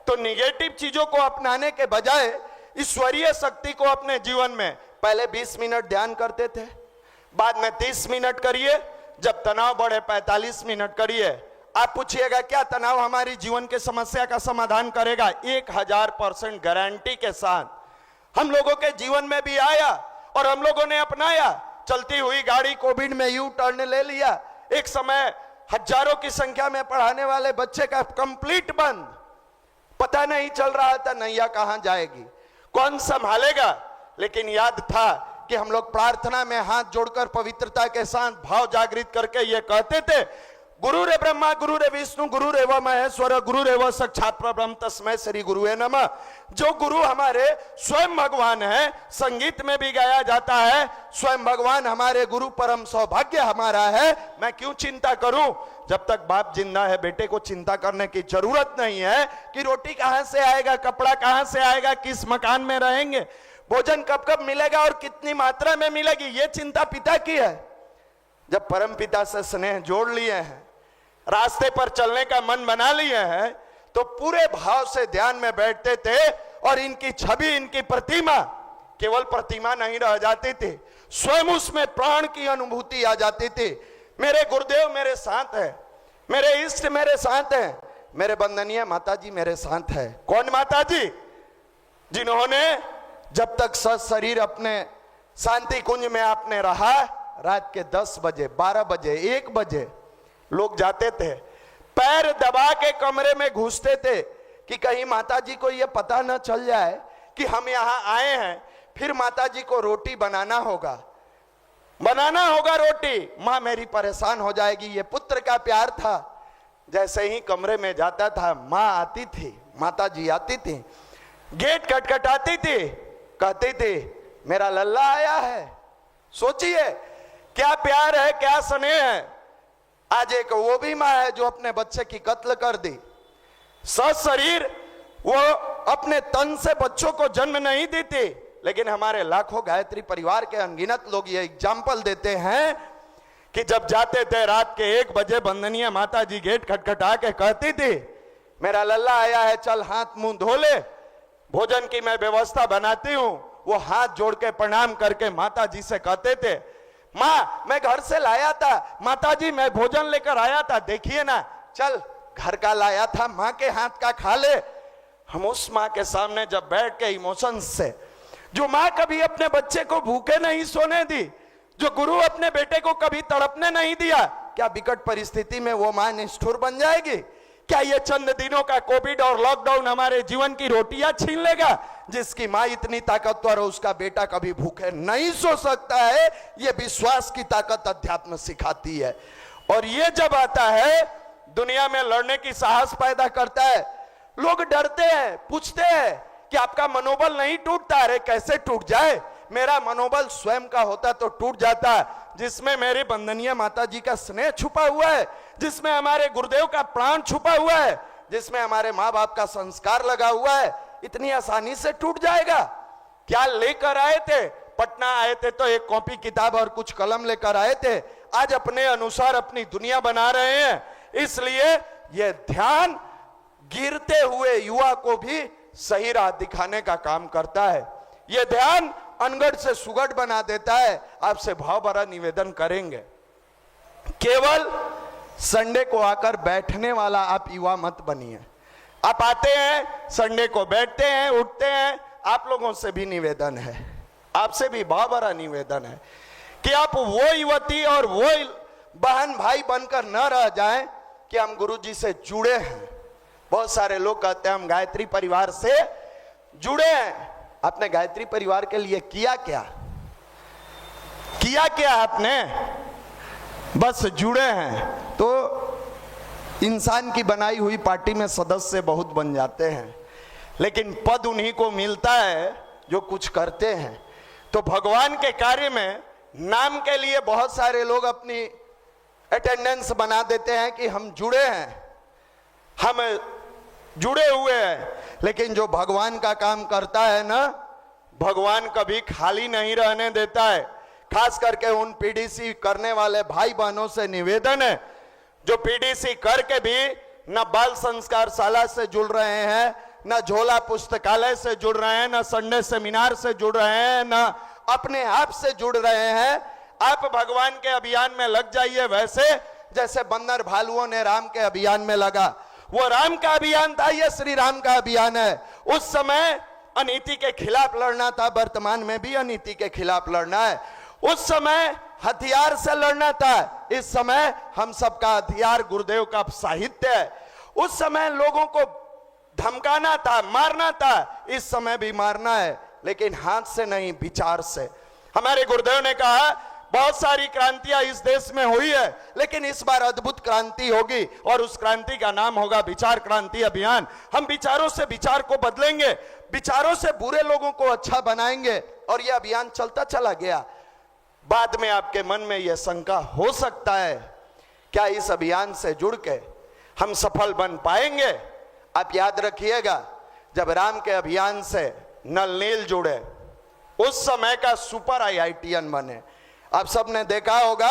तो निगेटिव चीजों को अपनाने के बजाय ईश्वरीय शक्ति को अपने जीवन में, पहले 20 मिनट ध्यान करते थे, बाद में 30 मिनट करिए, जब तनाव बढ़े 45 मिनट करिए। आप पूछिएगा क्या तनाव हमारी जीवन के समस्या का समाधान करेगा? 1000% गारंटी के साथ हम लोगों के जीवन में भी आया और हम लोगों ने अपनाया। चलती हुई गाड़ी कोविड में यू टर्न ले लिया। एक समय हजारों की संख्या में पढ़ाने वाले बच्चे का कंप्लीट बंद, पता नहीं चल रहा था नैया कहां जाएगी, कौन संभालेगा। लेकिन याद था कि हम लोग प्रार्थना में हाथ जोड़कर पवित्रता के साथ भाव जागृत करके ये कहते थे, गुरुरे ब्रह्मा गुरुरे विष्णु गुरुरेव महेश्वर गुरुरेव साक्षात परब्रह्म तस्मै श्री गुरुवे नमः। जो गुरु हमारे स्वयं भगवान है, संगीत में भी गाया जाता है, स्वयं भगवान हमारे गुरु, परम सौभाग्य हमारा है। मैं क्यों चिंता करूं? जब तक बाप जिंदा है बेटे को चिंता करने की जरूरत नहीं है कि रोटी कहां से आएगा, कपड़ा कहां से आएगा, किस मकान में रहेंगे, भोजन कब कब मिलेगा और कितनी मात्रा में मिलेगी, ये चिंता पिता की है। जब परम पिता से स्नेह जोड़ लिए हैं, रास्ते पर चलने का मन बना लिए हैं, तो पूरे भाव से ध्यान में बैठते थे और इनकी छवि, इनकी प्रतिमा केवल प्रतिमा नहीं रह जाती थी, स्वयं उसमें प्राण की अनुभूति आ जाती थी। मेरे गुरुदेव मेरे साथ है, मेरे इष्ट मेरे साथ है, मेरे वंदनीय माता जी मेरे साथ है। कौन माता जी? जिन्होंने जब तक शरीर अपने शांति कुंज में आपने रहा, रात के 10 बजे 12 बजे 1 बजे लोग जाते थे, पैर दबा के कमरे में घुसते थे कि कहीं माताजी को यह पता न चल जाए कि हम यहां आए हैं। फिर माताजी को रोटी बनाना होगा रोटी, मां मेरी परेशान हो जाएगी। ये पुत्र का प्यार था। जैसे ही कमरे में जाता था, मां आती थी, माताजी आती थी, गेट खटखटाती थी, कहती थी मेरा लल्ला आया है। सोचिए क्या प्यार है, क्या स्नेह है। आज एक वो भी मां है जो अपने बच्चे की कत्ल कर दी। सशरीर वो अपने तन से बच्चों को जन्म नहीं देती, लेकिन हमारे लाखों गायत्री परिवार के अनगिनत लोग ये एग्जाम्पल देते हैं कि जब जाते थे रात के 1 बजे, वंदनीय माता जी गेट खटखटा के कहती थी मेरा लल्ला आया है, चल हाथ मुंह धो ले, भोजन की मैं व्यवस्था बनाती हूं। वो हाथ जोड़ के प्रणाम करके माता जी से कहते थे माँ मैं घर से लाया था, माता जी मैं भोजन लेकर आया था, देखिए ना, चल घर का लाया था, माँ के हाथ का खा ले। हम उस माँ के सामने जब बैठ के इमोशंस से, जो माँ कभी अपने बच्चे को भूखे नहीं सोने दी, जो गुरु अपने बेटे को कभी तड़पने नहीं दिया, क्या विकट परिस्थिति में वो माँ निष्ठुर बन जाएगी? क्या ये चंद दिनों का कोविड और लॉकडाउन हमारे जीवन की रोटियां छीन लेगा? जिसकी माँ इतनी ताकतवर हो, उसका बेटा कभी भूखे नहीं सो सकता है। ये विश्वास की ताकत अध्यात्म सिखाती है। और ये जब आता है, दुनिया में लड़ने की साहस पैदा करता है। लोग डरते हैं, पूछते हैं कि आपका मनोबल नहीं टूटता? अरे कैसे टूट जाए, मेरा मनोबल स्वयं का होता तो टूट जाता, जिसमें मेरी वंदनीय माता जी का स्नेह छुपा हुआ है, जिसमें हमारे गुरुदेव का प्राण छुपा हुआ है, जिसमें हमारे माँ बाप का संस्कार लगा हुआ है। इतनी आसानी से टूट जाएगा? क्या लेकर आए थे? पटना आए थे तो एक कॉपी किताब और कुछ कलम लेकर आए थे, आज अपने अनुसार अपनी दुनिया बना रहे हैं। इसलिए यह ध्यान गिरते हुए युवा को भी सही राह दिखाने का काम करता है। यह ध्यान अनगढ़ से सुगढ़ बना देता है। आपसे भाव भरा निवेदन करेंगे, केवल संडे को आकर बैठने वाला आप युवा मत बनिए। आप आते हैं संडे को, बैठते हैं, उठते हैं। आप लोगों से भी निवेदन है, आपसे भी भाव भरा निवेदन है कि आप वो युवती और वो बहन भाई बनकर न रह जाएं कि हम गुरुजी से जुड़े हैं। बहुत सारे लोग कहते हैं हम गायत्री परिवार से जुड़े हैं। आपने गायत्री परिवार के लिए किया क्या? किया क्या आपने? बस जुड़े हैं। तो इंसान की बनाई हुई पार्टी में सदस्य बहुत बन जाते हैं, लेकिन पद उन्हीं को मिलता है जो कुछ करते हैं। तो भगवान के कार्य में नाम के लिए बहुत सारे लोग अपनी अटेंडेंस बना देते हैं कि हम जुड़े हैं, हम जुड़े हुए हैं। लेकिन जो भगवान का काम करता है ना, भगवान कभी खाली नहीं रहने देता है। खास करके उन पीडीसी करने वाले भाई बहनों से निवेदन है जो पीडीसी करके भी न बाल संस्कार शाला से जुड़ रहे हैं, न झोला पुस्तकालय से जुड़ रहे हैं, न संडे सेमिनार से जुड़ रहे हैं, न अपने आप से जुड़ रहे हैं। आप भगवान के अभियान में लग जाइए, वैसे जैसे बंदर भालुओं ने राम के अभियान में लगा। वो राम का अभियान था, ये श्री राम का अभियान है। उस समय अनीति के खिलाफ लड़ना था, वर्तमान में भी अनीति के खिलाफ लड़ना है। उस समय हथियार से लड़ना था, इस समय हम सबका हथियार गुरुदेव का साहित्य है। उस समय लोगों को धमकाना था, मारना था, इस समय भी मारना है, लेकिन हाथ से नहीं, विचार से। हमारे गुरुदेव ने कहा बहुत सारी क्रांतियां इस देश में हुई है, लेकिन इस बार अद्भुत क्रांति होगी और उस क्रांति का नाम होगा विचार क्रांति अभियान। हम विचारों से विचार को बदलेंगे, विचारों से बुरे लोगों को अच्छा बनाएंगे, और यह अभियान चलता चला गया। बाद में आपके मन में यह शंका हो सकता है, क्या इस अभियान से जुड़ के हम सफल बन पाएंगे? आप याद रखिएगा, जब राम के अभियान से नल नील जुड़े, उस समय का सुपर IITian बने। आप सबने देखा होगा,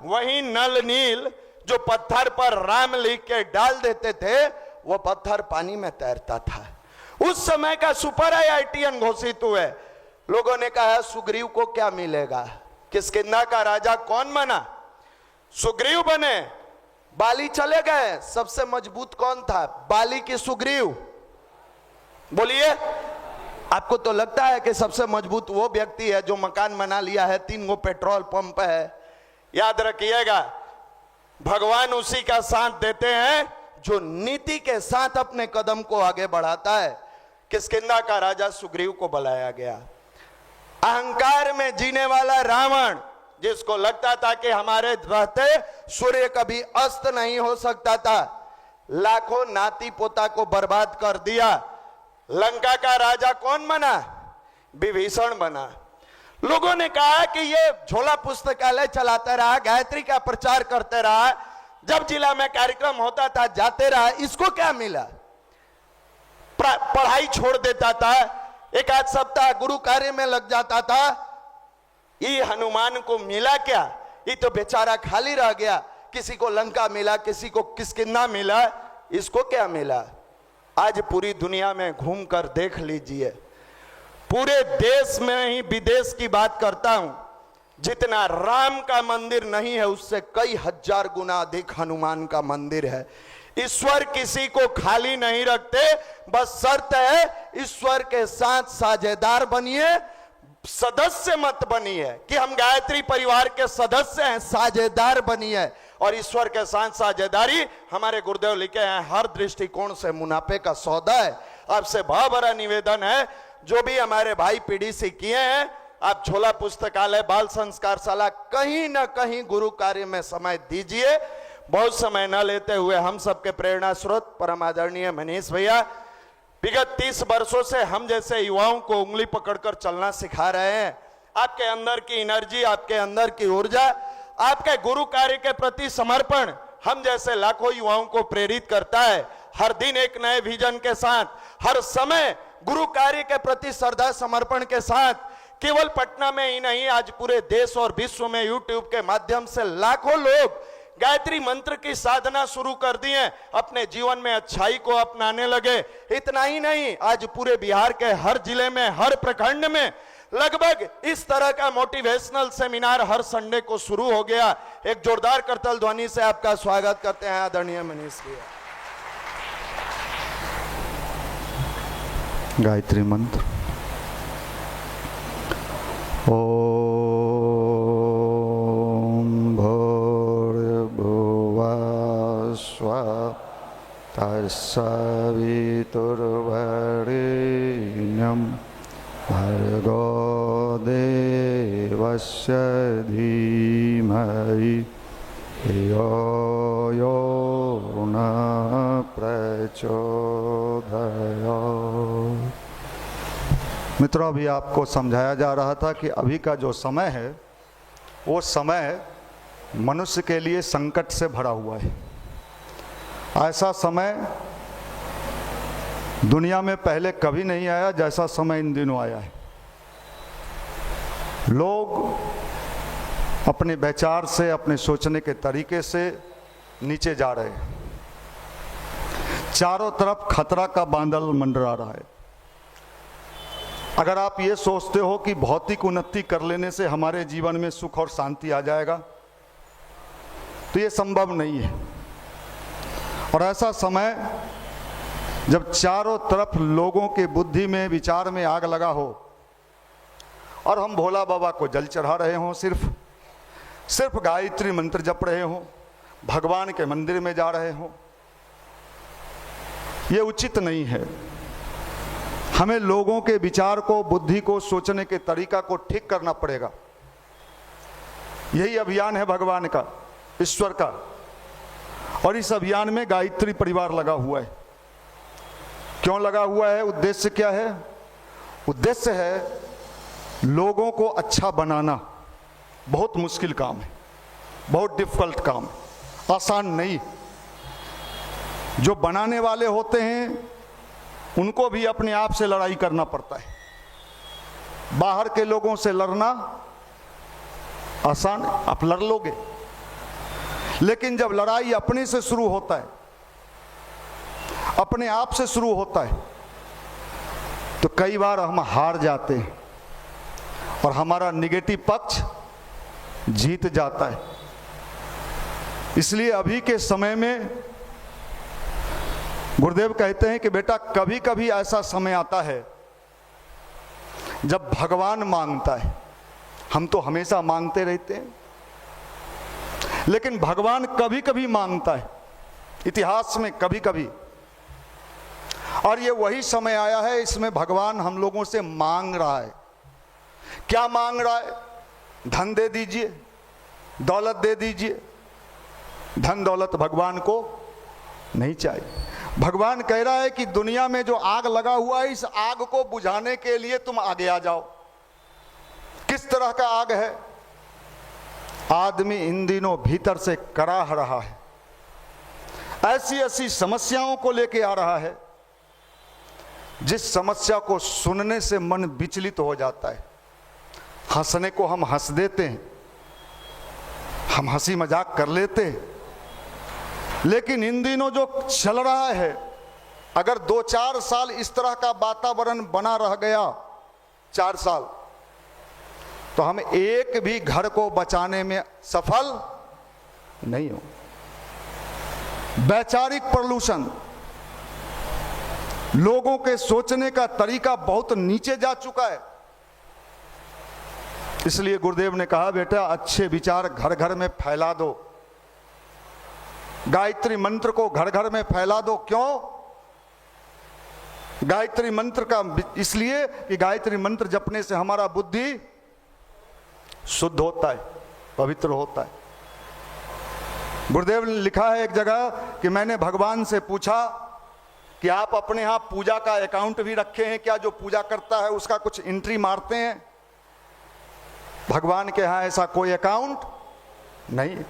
वही नल नील जो पत्थर पर राम लिख के डाल देते थे, वो पत्थर पानी में तैरता था। उस समय का सुपर IITian घोषित हुए। लोगों ने कहा सुग्रीव को क्या मिलेगा? किष्किंधा का राजा कौन बना? सुग्रीव बने। बाली चले गए, सबसे मजबूत कौन था? बाली की सुग्रीव? बोलिए। आपको तो लगता है कि सबसे मजबूत वो व्यक्ति है जो मकान बना लिया है, 3 गो पेट्रोल पंप है। याद रखिएगा, भगवान उसी का साथ देते हैं जो नीति के साथ अपने कदम को आगे बढ़ाता है। किष्किंधा का राजा सुग्रीव को बुलाया गया। अहंकार में जीने वाला रावण, जिसको लगता था कि हमारे रहते सूर्य कभी अस्त नहीं हो सकता था, लाखों नाती पोता को बर्बाद कर दिया। लंका का राजा कौन बना? विभीषण बना। लोगों ने कहा कि ये झोला पुस्तकालय चलाता रहा, गायत्री का प्रचार करते रहा, जब जिला में कार्यक्रम होता था जाते रहा, इसको क्या मिला? पढ़ाई छोड़ देता था, एक आध सप्ताह गुरु कार्य में लग जाता था। ये हनुमान को मिला क्या? ये तो बेचारा खाली रह गया। किसी को लंका मिला, किसी को किष्किंधा मिला, इसको क्या मिला? आज पूरी दुनिया में घूमकर देख लीजिए, पूरे देश में ही विदेश की बात करता हूं, जितना राम का मंदिर नहीं है उससे कई हजार गुना अधिक हनुमान का मंदिर है। ईश्वर किसी को खाली नहीं रखते, बस शर्त है ईश्वर के साथ साझेदार बनिए, सदस्य मत बनिए कि हम गायत्री परिवार के सदस्य हैं, साझेदार बनिए। और ईश्वर के साथ साझेदारी, हमारे गुरुदेव लिखे हैं, हर दृष्टिकोण से मुनाफे का सौदा है। आपसे बहुत बड़ा निवेदन है, जो भी हमारे भाई PDC किए हैं, आप झोला पुस्तकालय, बाल संस्कार शाला, कहीं ना कहीं गुरु कार्य में समय दीजिए। बहुत समय न लेते हुए हम सबके प्रेरणा स्रोत परम आदरणीय मनीष भैया विगत 30 वर्षों से हम जैसे युवाओं को उंगली पकड़कर चलना सिखा रहे हैं। आपके अंदर की एनर्जी, आपके अंदर की ऊर्जा, आपके गुरु कार्य के प्रति समर्पण हम जैसे लाखों युवाओं को प्रेरित करता है। हर दिन एक नए विजन के साथ, हर समय गुरु कार्य के प्रति श्रद्धा समर्पण के साथ, केवल पटना में ही नहीं, आज पूरे देश और विश्व में YouTube के माध्यम से लाखों लोग गायत्री मंत्र की साधना शुरू कर दी है, अपने जीवन में अच्छाई को अपनाने लगे। इतना ही नहीं, आज पूरे बिहार के हर जिले में, हर प्रखंड में लगभग इस तरह का मोटिवेशनल सेमिनार हर संडे को शुरू हो गया। एक जोरदार करताल ध्वनि से आपका स्वागत करते हैं आदरणीय मनीष जी। गायत्री मंत्र। ओम भूर्भुवः स्वः तत्सवितुर्वरेण्यं भर्गो देवस्य धीमहि धियो यो न प्रचोदयात्। मित्रों, अभी आपको समझाया जा रहा था कि अभी का जो समय है वो समय मनुष्य के लिए संकट से भरा हुआ है। ऐसा समय दुनिया में पहले कभी नहीं आया जैसा समय इन दिनों आया है। लोग अपने विचार से, अपने सोचने के तरीके से नीचे जा रहे हैं। चारों तरफ खतरा का बादल मंडरा रहा है। अगर आप ये सोचते हो कि भौतिक उन्नति कर लेने से हमारे जीवन में सुख और शांति आ जाएगा, तो ये संभव नहीं है। और ऐसा समय जब चारों तरफ लोगों के बुद्धि में, विचार में आग लगा हो और हम भोला बाबा को जल चढ़ा रहे हों, सिर्फ गायत्री मंत्र जप रहे हों, भगवान के मंदिर में जा रहे हों, ये उचित नहीं है। हमें लोगों के विचार को, बुद्धि को, सोचने के तरीका को ठीक करना पड़ेगा। यही अभियान है भगवान का, ईश्वर का। और इस अभियान में गायत्री परिवार लगा हुआ है। क्यों लगा हुआ है? उद्देश्य क्या है? उद्देश्य है लोगों को अच्छा बनाना। बहुत मुश्किल काम है, बहुत डिफिकल्ट काम है, आसान नहीं। जो बनाने वाले होते हैं उनको भी अपने आप से लड़ाई करना पड़ता है। बाहर के लोगों से लड़ना आसान है, आप लड़ लोगे। लेकिन जब लड़ाई अपने से शुरू होता है, अपने आप से शुरू होता है, तो कई बार हम हार जाते हैं और हमारा निगेटिव पक्ष जीत जाता है। इसलिए अभी के समय में गुरुदेव कहते हैं कि बेटा, कभी कभी ऐसा समय आता है जब भगवान मांगता है। हम तो हमेशा मांगते रहते हैं, लेकिन भगवान कभी कभी मांगता है, इतिहास में कभी कभी। और ये वही समय आया है, इसमें भगवान हम लोगों से मांग रहा है। क्या मांग रहा है? धन दे दीजिए, दौलत दे दीजिए। धन दौलत भगवान को नहीं चाहिए। भगवान कह रहा है कि दुनिया में जो आग लगा हुआ है, इस आग को बुझाने के लिए तुम आगे आ जाओ। किस तरह का आग है? आदमी इन दिनों भीतर से कराह रहा है, ऐसी ऐसी समस्याओं को लेके आ रहा है जिस समस्या को सुनने से मन विचलित हो जाता है। हंसने को हम हंस देते हैं, हम हंसी मजाक कर लेते हैं, लेकिन इन दिनों जो चल रहा है, अगर 2-4 साल इस तरह का वातावरण बना रह गया, 4 साल, तो हम एक भी घर को बचाने में सफल नहीं हो। वैचारिक प्रदूषण, लोगों के सोचने का तरीका बहुत नीचे जा चुका है। इसलिए गुरुदेव ने कहा, बेटा अच्छे विचार घर घर में फैला दो, गायत्री मंत्र को घर घर में फैला दो। क्यों? गायत्री मंत्र का इसलिए कि गायत्री मंत्र जपने से हमारा बुद्धि शुद्ध होता है, पवित्र होता है। गुरुदेव ने लिखा है एक जगह कि मैंने भगवान से पूछा कि आप अपने यहाँ पूजा का अकाउंट भी रखे हैं क्या? जो पूजा करता है उसका कुछ एंट्री मारते हैं? भगवान के यहाँ ऐसा कोई अकाउंट नहीं है।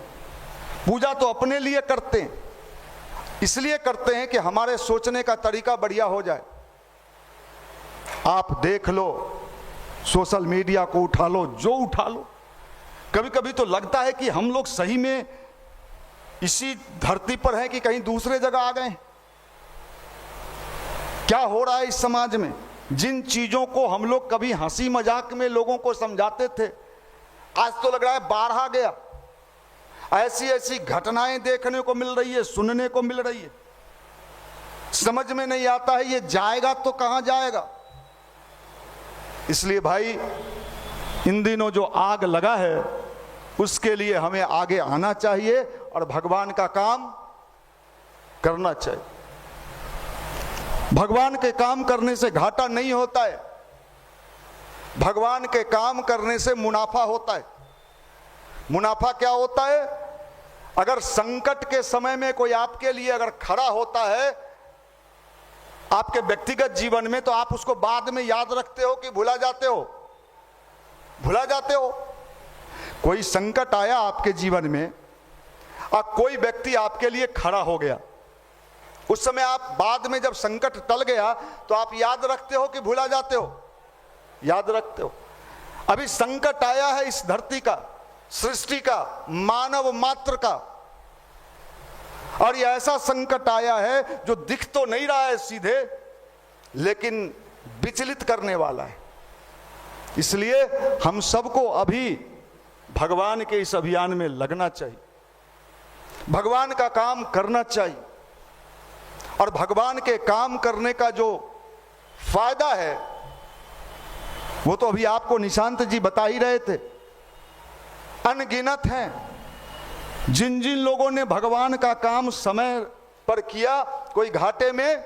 पूजा तो अपने लिए करते हैं, इसलिए करते हैं कि हमारे सोचने का तरीका बढ़िया हो जाए। आप देख लो, सोशल मीडिया को उठा लो, जो उठा लो, कभी कभी तो लगता है कि हम लोग सही में इसी धरती पर हैं कि कहीं दूसरे जगह आ गए। क्या हो रहा है इस समाज में? जिन चीजों को हम लोग कभी हंसी मजाक में लोगों को समझाते थे, आज तो लग रहा है बाहर आ गया। ऐसी ऐसी घटनाएं देखने को मिल रही है, सुनने को मिल रही है, समझ में नहीं आता है ये जाएगा तो कहां जाएगा। इसलिए भाई, इन दिनों जो आग लगा है उसके लिए हमें आगे आना चाहिए और भगवान का काम करना चाहिए। भगवान के काम करने से घाटा नहीं होता है, भगवान के काम करने से मुनाफा होता है। मुनाफा क्या होता है? अगर संकट के समय में कोई आपके लिए अगर खड़ा होता है आपके व्यक्तिगत जीवन में, तो आप उसको बाद में याद रखते हो कि भुला जाते हो? भुला जाते हो। कोई संकट आया आपके जीवन में और कोई व्यक्ति आपके लिए खड़ा हो गया, उस समय आप बाद में जब संकट टल गया तो आप याद रखते हो कि भुला जाते हो? याद रखते हो। अभी संकट आया है इस धरती का, सृष्टि का, मानव मात्र का, और ये ऐसा संकट आया है जो दिख तो नहीं रहा है सीधे, लेकिन विचलित करने वाला है, इसलिए हम सबको अभी भगवान के इस अभियान में लगना चाहिए, भगवान का काम करना चाहिए। और भगवान के काम करने का जो फायदा है वो तो अभी आपको निशांत जी बता ही रहे थे। अनगिनत हैं जिन जिन लोगों ने भगवान का काम समय पर किया, कोई घाटे में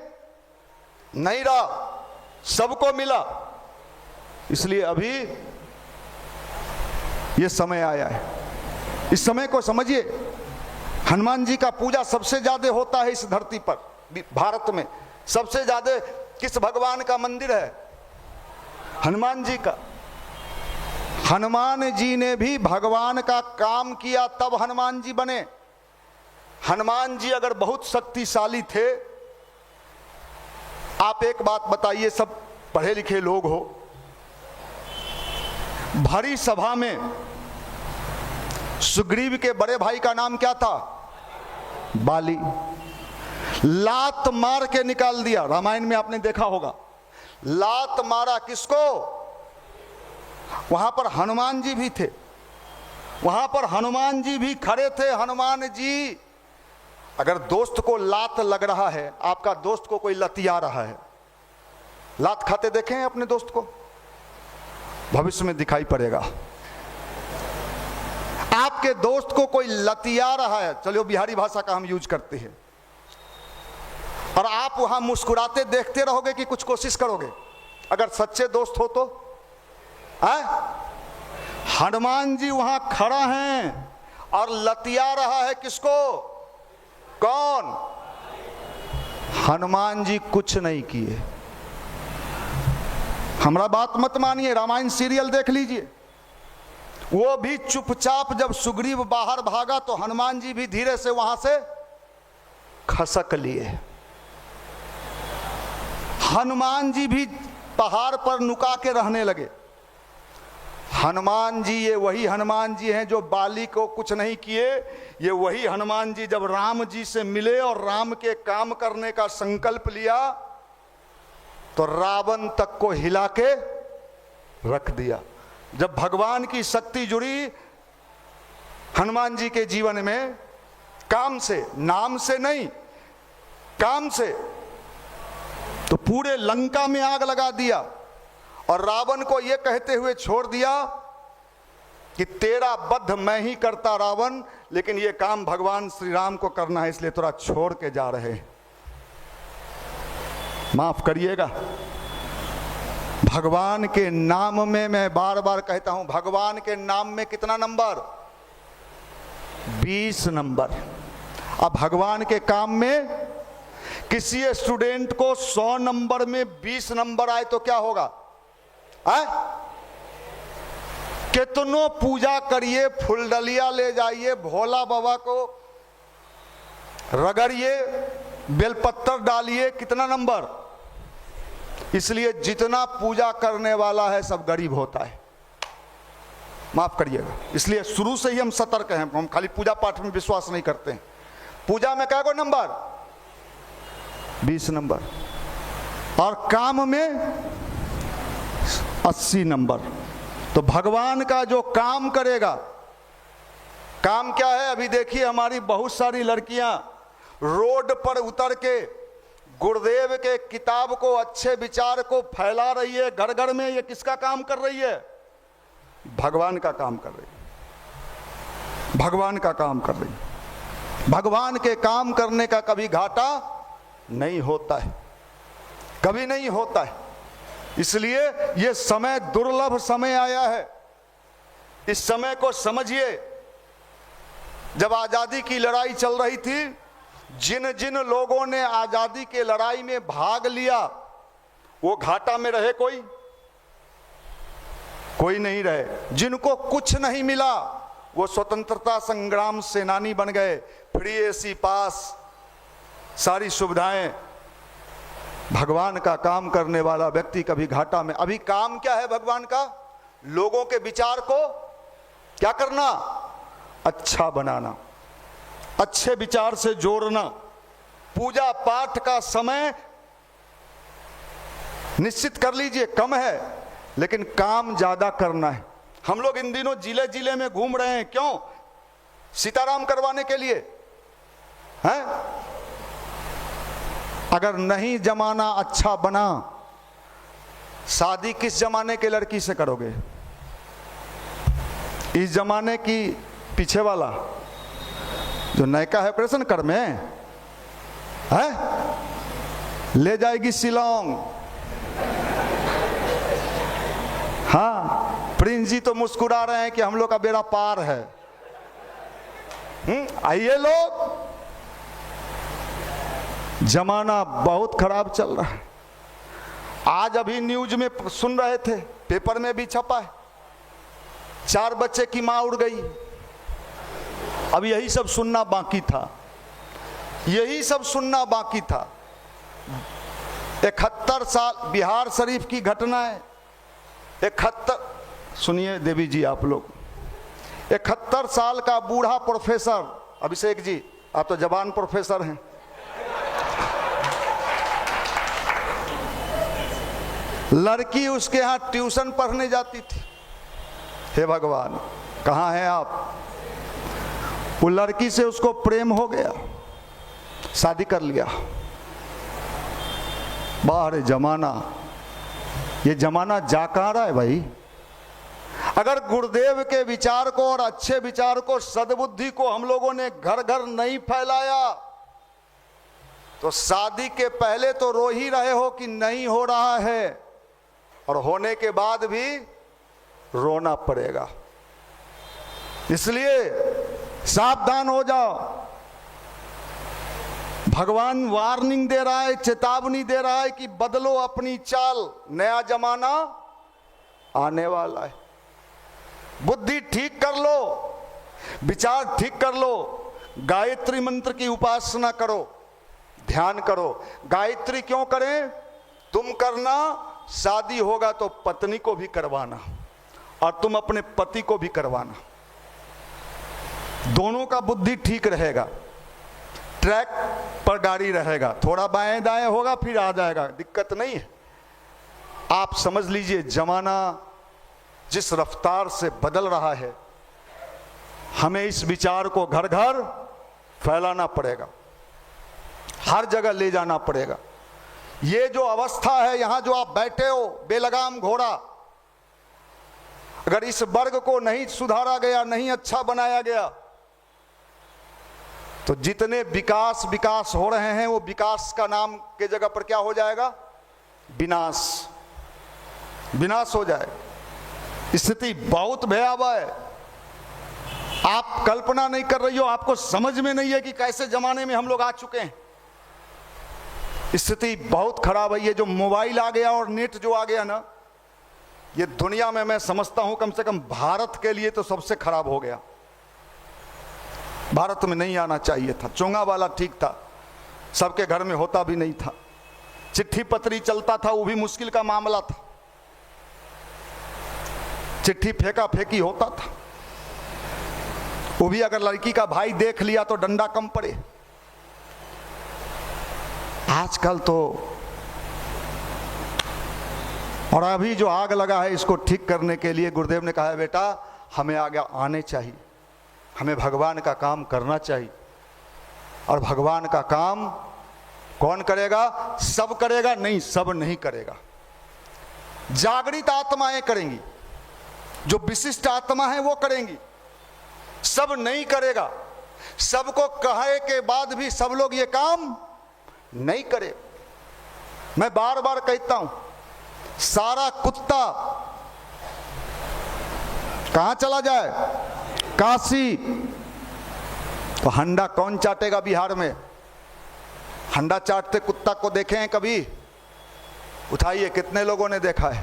नहीं रहा, सबको मिला। इसलिए अभी ये समय आया है, इस समय को समझिए। हनुमान जी का पूजा सबसे ज्यादा होता है इस धरती पर, भारत में सबसे ज्यादा किस भगवान का मंदिर है? हनुमान जी का। हनुमान जी ने भी भगवान का काम किया तब हनुमान जी बने। हनुमान जी अगर बहुत शक्तिशाली थे, आप एक बात बताइए, सब पढ़े लिखे लोग हो, भरी सभा में सुग्रीव के बड़े भाई का नाम क्या था? बाली। लात मार के निकाल दिया, रामायण में आपने देखा होगा। लात मारा किसको? वहां पर हनुमान जी भी थे, वहां पर हनुमान जी भी खड़े थे। हनुमान जी, अगर दोस्त को लात लग रहा है, आपका दोस्त को कोई लतिया रहा है, लात खाते देखे हैं अपने दोस्त को? भविष्य में दिखाई पड़ेगा। आपके दोस्त को कोई लतिया रहा है, चलो बिहारी भाषा का हम यूज करते हैं, और आप वहां मुस्कुराते देखते रहोगे कि कुछ कोशिश करोगे? अगर सच्चे दोस्त हो तो हनुमान जी वहां खड़ा हैं और लतिया रहा है किसको? कौन? हनुमान जी कुछ नहीं किए। हमारा बात मत मानिए, रामायण सीरियल देख लीजिए। वो भी चुपचाप, जब सुग्रीव बाहर भागा तो हनुमान जी भी धीरे से वहां से खसक लिए। हनुमान जी भी पहाड़ पर नुका के रहने लगे। हनुमान जी, ये वही हनुमान जी हैं जो बाली को कुछ नहीं किए। ये वही हनुमान जी जब राम जी से मिले और राम के काम करने का संकल्प लिया तो रावण तक को हिला के रख दिया। जब भगवान की शक्ति जुड़ी हनुमान जी के जीवन में, काम से, नाम से नहीं, काम से, तो पूरे लंका में आग लगा दिया और रावण को यह कहते हुए छोड़ दिया कि तेरा वध मैं ही करता रावण, लेकिन यह काम भगवान श्री राम को करना है, इसलिए थोड़ा छोड़ के जा रहे हैं, माफ करिएगा। भगवान के नाम में, मैं बार बार कहता हूं, भगवान के नाम में कितना नंबर? 20 नंबर। अब भगवान के काम में किसी स्टूडेंट को 100 नंबर में 20 नंबर आए तो क्या होगा? कितनों पूजा करिए, फुलडलिया ले जाइए, भोला बाबा को रगड़िए, बेलपत्तर डालिए, कितना नंबर? इसलिए जितना पूजा करने वाला है सब गरीब होता है, माफ करिएगा। इसलिए शुरू से ही हम सतर्क हैं, हम खाली पूजा पाठ में विश्वास नहीं करते हैं। पूजा में क्या को नंबर? 20 नंबर, और काम में 80 नंबर। तो भगवान का जो काम करेगा, काम क्या है? अभी देखिए हमारी बहुत सारी लड़कियां रोड पर उतर के गुरुदेव के किताब को, अच्छे विचार को फैला रही है घर घर में। ये किसका काम कर रही है? भगवान का काम कर रही है, भगवान का काम कर रही है। भगवान के काम करने का कभी घाटा नहीं होता है, कभी नहीं होता है। इसलिए ये समय दुर्लभ समय आया है, इस समय को समझिए। जब आजादी की लड़ाई चल रही थी, जिन जिन लोगों ने आजादी के लड़ाई में भाग लिया वो घाटा में रहे? कोई नहीं रहे। जिनको कुछ नहीं मिला वो स्वतंत्रता संग्राम सेनानी बन गए, फ्री एसी पास, सारी सुविधाएं। भगवान का काम करने वाला व्यक्ति कभी घाटा में। अभी काम क्या है भगवान का? लोगों के विचार को क्या करना? अच्छा बनाना, अच्छे विचार से जोड़ना। पूजा पाठ का समय निश्चित कर लीजिए, कम है, लेकिन काम ज्यादा करना है। हम लोग इन दिनों जिले जिले में घूम रहे हैं, क्यों? सीताराम करवाने के लिए हैं? अगर नहीं जमाना अच्छा बना, शादी किस जमाने के लड़की से करोगे? इस जमाने की पीछे वाला जो नयका है ऑपरेशन कर में है, ले जाएगी शिलोंग। हाँ, प्रिंस जी तो मुस्कुरा रहे हैं कि हम लोग का बेड़ा पार है। आइए लोग, जमाना बहुत खराब चल रहा है। आज अभी न्यूज में सुन रहे थे, पेपर में भी छपा है, 4 बच्चे की मां उड़ गई। अब यही सब सुनना बाकी था, यही सब सुनना बाकी था। 71 साल बिहार शरीफ की घटना है। 71, सुनिए देवी जी आप लोग, 71 साल का बूढ़ा प्रोफेसर, अभिषेक जी आप तो जवान प्रोफेसर हैं, लड़की उसके यहाँ ट्यूशन पढ़ने जाती थी। हे भगवान, कहाँ हैं आप? वो लड़की से उसको प्रेम हो गया, शादी कर लिया। बाहर जमाना, ये जमाना जा कहाँ रहा है भाई? अगर गुरुदेव के विचार को और अच्छे विचार को, सद्बुद्धि को हम लोगों ने घर घर नहीं फैलाया तो शादी के पहले तो रो ही रहे हो कि नहीं हो रहा है, और होने के बाद भी रोना पड़ेगा। इसलिए सावधान हो जाओ। भगवान वार्निंग दे रहा है, चेतावनी दे रहा है कि बदलो अपनी चाल, नया जमाना आने वाला है। बुद्धि ठीक कर लो, विचार ठीक कर लो, गायत्री मंत्र की उपासना करो, ध्यान करो। गायत्री क्यों करें? तुम करना, शादी होगा तो पत्नी को भी करवाना और तुम अपने पति को भी करवाना। दोनों का बुद्धि ठीक रहेगा, ट्रैक पर गाड़ी रहेगा, थोड़ा बाएं दाएं होगा फिर आ जाएगा, दिक्कत नहीं है। आप समझ लीजिए जमाना जिस रफ्तार से बदल रहा है, हमें इस विचार को घर घर फैलाना पड़ेगा, हर जगह ले जाना पड़ेगा। ये जो अवस्था है, यहां जो आप बैठे हो बेलगाम घोड़ा, अगर इस वर्ग को नहीं सुधारा गया, नहीं अच्छा बनाया गया, तो जितने विकास हो रहे हैं वो विकास का नाम के जगह पर क्या हो जाएगा? विनाश, विनाश हो जाए। स्थिति बहुत भयावह है, आप कल्पना नहीं कर रही हो, आपको समझ में नहीं है कि कैसे जमाने में हम लोग आ चुके हैं। स्थिति बहुत खराब है। ये जो मोबाइल आ गया और नेट जो आ गया ना, ये दुनिया में मैं समझता हूं कम से कम भारत के लिए तो सबसे खराब हो गया। भारत में नहीं आना चाहिए था। चोंगा वाला ठीक था, सबके घर में होता भी नहीं था। चिट्ठी पत्री चलता था, वो भी मुश्किल का मामला था। चिट्ठी फेंका फेंकी होता था, वो भी अगर लड़की का भाई देख लिया तो डंडा कम पड़े। आजकल तो, और अभी जो आग लगा है इसको ठीक करने के लिए गुरुदेव ने कहा है बेटा हमें आगे आने चाहिए, हमें भगवान का काम करना चाहिए। और भगवान का काम कौन करेगा? सब करेगा नहीं, सब नहीं करेगा। जागृत आत्माएं करेंगी, जो विशिष्ट आत्मा है वो करेंगी, सब नहीं करेगा। सबको कहे के बाद भी सब लोग ये काम नहीं करे। मैं बार बार कहता हूं, सारा कुत्ता कहां चला जाए? काशी। तो हंडा कौन चाटेगा बिहार में? हंडा चाटते कुत्ता को देखे हैं कभी? उठाइए, कितने लोगों ने देखा है?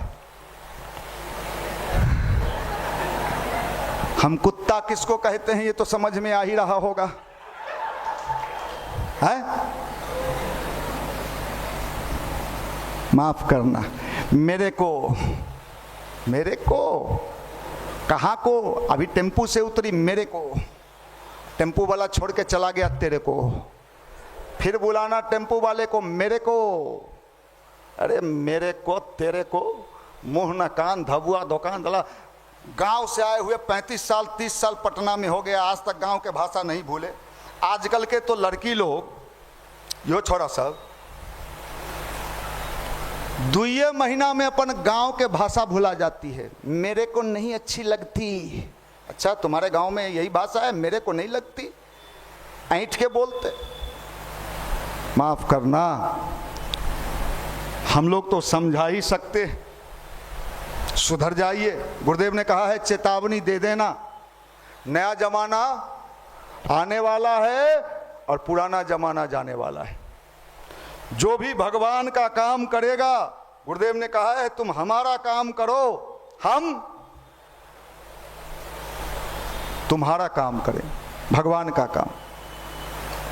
हम कुत्ता किसको कहते हैं ये तो समझ में आ ही रहा होगा, है? माफ करना, मेरे को कहाँ को? अभी टेम्पू से उतरी, मेरे को टेम्पू वाला छोड़ के चला गया, तेरे को फिर बुलाना टेम्पू वाले को, मेरे को। अरे मेरे को तेरे को मुंह न कान, धबुआ दुकान दला। गांव से आए हुए 35 साल 30 साल पटना में हो गया, आज तक गांव के भाषा नहीं भूले। आजकल के तो लड़की लोग, यो छोरा सब, 2 महीना में अपन गांव के भाषा भुला जाती है। मेरे को नहीं अच्छी लगती। अच्छा, तुम्हारे गांव में यही भाषा है, मेरे को नहीं लगती, ऐंठ के बोलते। माफ करना, हम लोग तो समझा ही सकते, सुधर जाइए। गुरुदेव ने कहा है चेतावनी दे देना, नया जमाना आने वाला है और पुराना जमाना जाने वाला है। जो भी भगवान का काम करेगा, गुरुदेव ने कहा है तुम हमारा काम करो, हम तुम्हारा काम करें, भगवान का काम।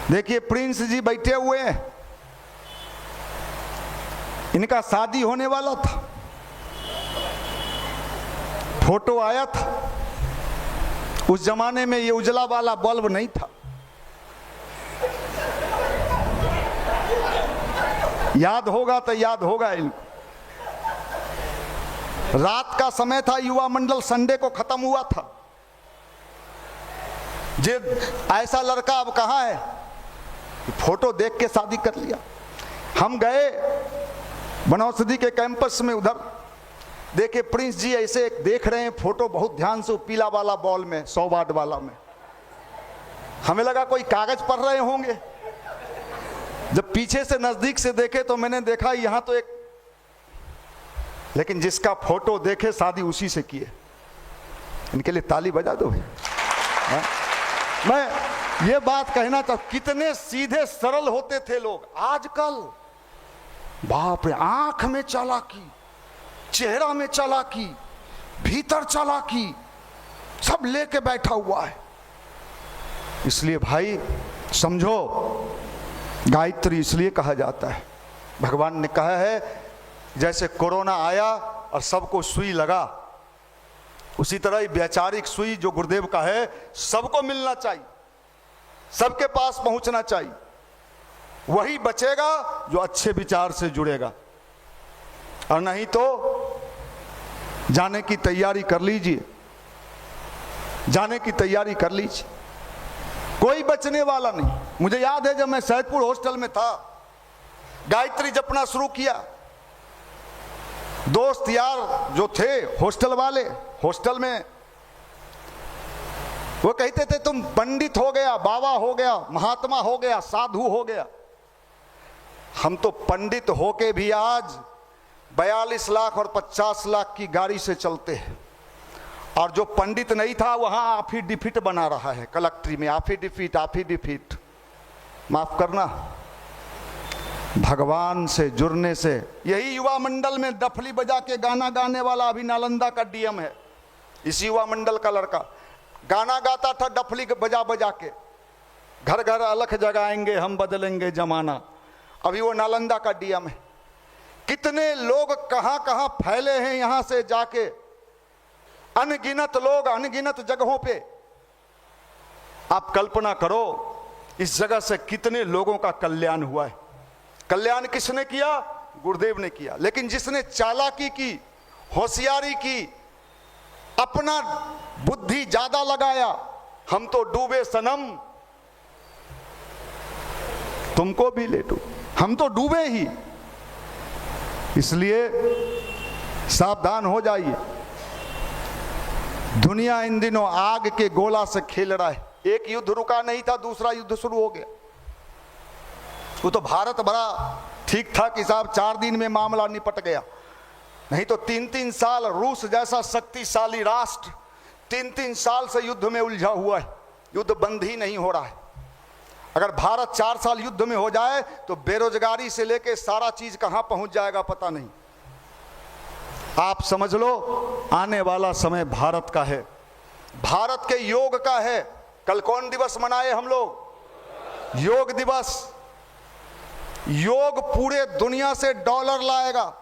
देखिए प्रिंस जी बैठे हुए हैं, इनका शादी होने वाला था, फोटो आया था। उस जमाने में ये उजला वाला बल्ब नहीं था, याद होगा तो याद होगा इनको। रात का समय था, युवा मंडल संडे को खत्म हुआ था। जे ऐसा लड़का अब कहाँ है, फोटो देख के शादी कर लिया। हम गए बनौसदी के कैंपस में, उधर देखे प्रिंस जी ऐसे एक देख रहे हैं फोटो बहुत ध्यान से, पीला वाला बॉल में, 100 वाट वाला में। हमें लगा कोई कागज पढ़ रहे होंगे। जब पीछे से नजदीक से देखे तो मैंने देखा यहां तो एक, लेकिन जिसका फोटो देखे शादी उसी से किए। इनके लिए ताली बजा दो भाई। मैं ये बात कहना चाहता, कितने सीधे सरल होते थे लोग। आजकल बाप रे, आंख में चालाकी, चेहरा में चालाकी, भीतर चालाकी, सब लेके बैठा हुआ है। इसलिए भाई समझो, गायत्री इसलिए कहा जाता है, भगवान ने कहा है जैसे कोरोना आया और सबको सुई लगा, उसी तरह ही वैचारिक सुई जो गुरुदेव का है सबको मिलना चाहिए, सबके पास पहुंचना चाहिए। वही बचेगा जो अच्छे विचार से जुड़ेगा, और नहीं तो जाने की तैयारी कर लीजिए, जाने की तैयारी कर लीजिए, कोई बचने वाला नहीं। मुझे याद है जब मैं सैदपुर हॉस्टल में था, गायत्री जपना शुरू किया, दोस्त यार जो थे हॉस्टल वाले, हॉस्टल में वो कहते थे तुम पंडित हो गया, बाबा हो गया, महात्मा हो गया, साधु हो गया। हम तो पंडित होके भी आज 42 लाख और 50 लाख की गाड़ी से चलते हैं, और जो पंडित नहीं था वहां एफिडेविट बना रहा है कलेक्ट्री में, एफिडेविट। माफ करना, भगवान से जुड़ने से। यही युवा मंडल में डफली बजा के गाना गाने वाला अभी नालंदा का डीएम है, इस युवा मंडल का लड़का गाना गाता था डफली बजा बजा के, घर घर अलख जगाएंगे हम, बदलेंगे जमाना। अभी वो नालंदा का डीएम है। कितने लोग कहां कहां फैले हैं यहां से जाके, अनगिनत लोग अनगिनत जगहों पे। आप कल्पना करो इस जगह से कितने लोगों का कल्याण हुआ है। कल्याण किसने किया? गुरुदेव ने किया। लेकिन जिसने चालाकी की, होशियारी की, अपना बुद्धि ज्यादा लगाया, हम तो डूबे सनम, तुमको भी ले डूब, हम तो डूबे ही। इसलिए सावधान हो जाइए। दुनिया इन दिनों आग के गोला से खेल रहा है। एक युद्ध रुका नहीं था, दूसरा युद्ध शुरू हो गया। वो तो भारत बड़ा ठीक था कि साहब 4 दिन में मामला निपट गया, नहीं तो 3-3 साल रूस जैसा शक्तिशाली राष्ट्र 3-3 साल से युद्ध में उलझा हुआ है, युद्ध बंद ही नहीं हो रहा है। अगर भारत 4 साल युद्ध में हो जाए तो बेरोजगारी से लेके सारा चीज कहां पहुंच जाएगा पता नहीं। आप समझ लो, आने वाला समय भारत का है, भारत के योग का है। कल कौन दिवस मनाए हम लोग? योग दिवस। योग पूरे दुनिया से डॉलर लाएगा।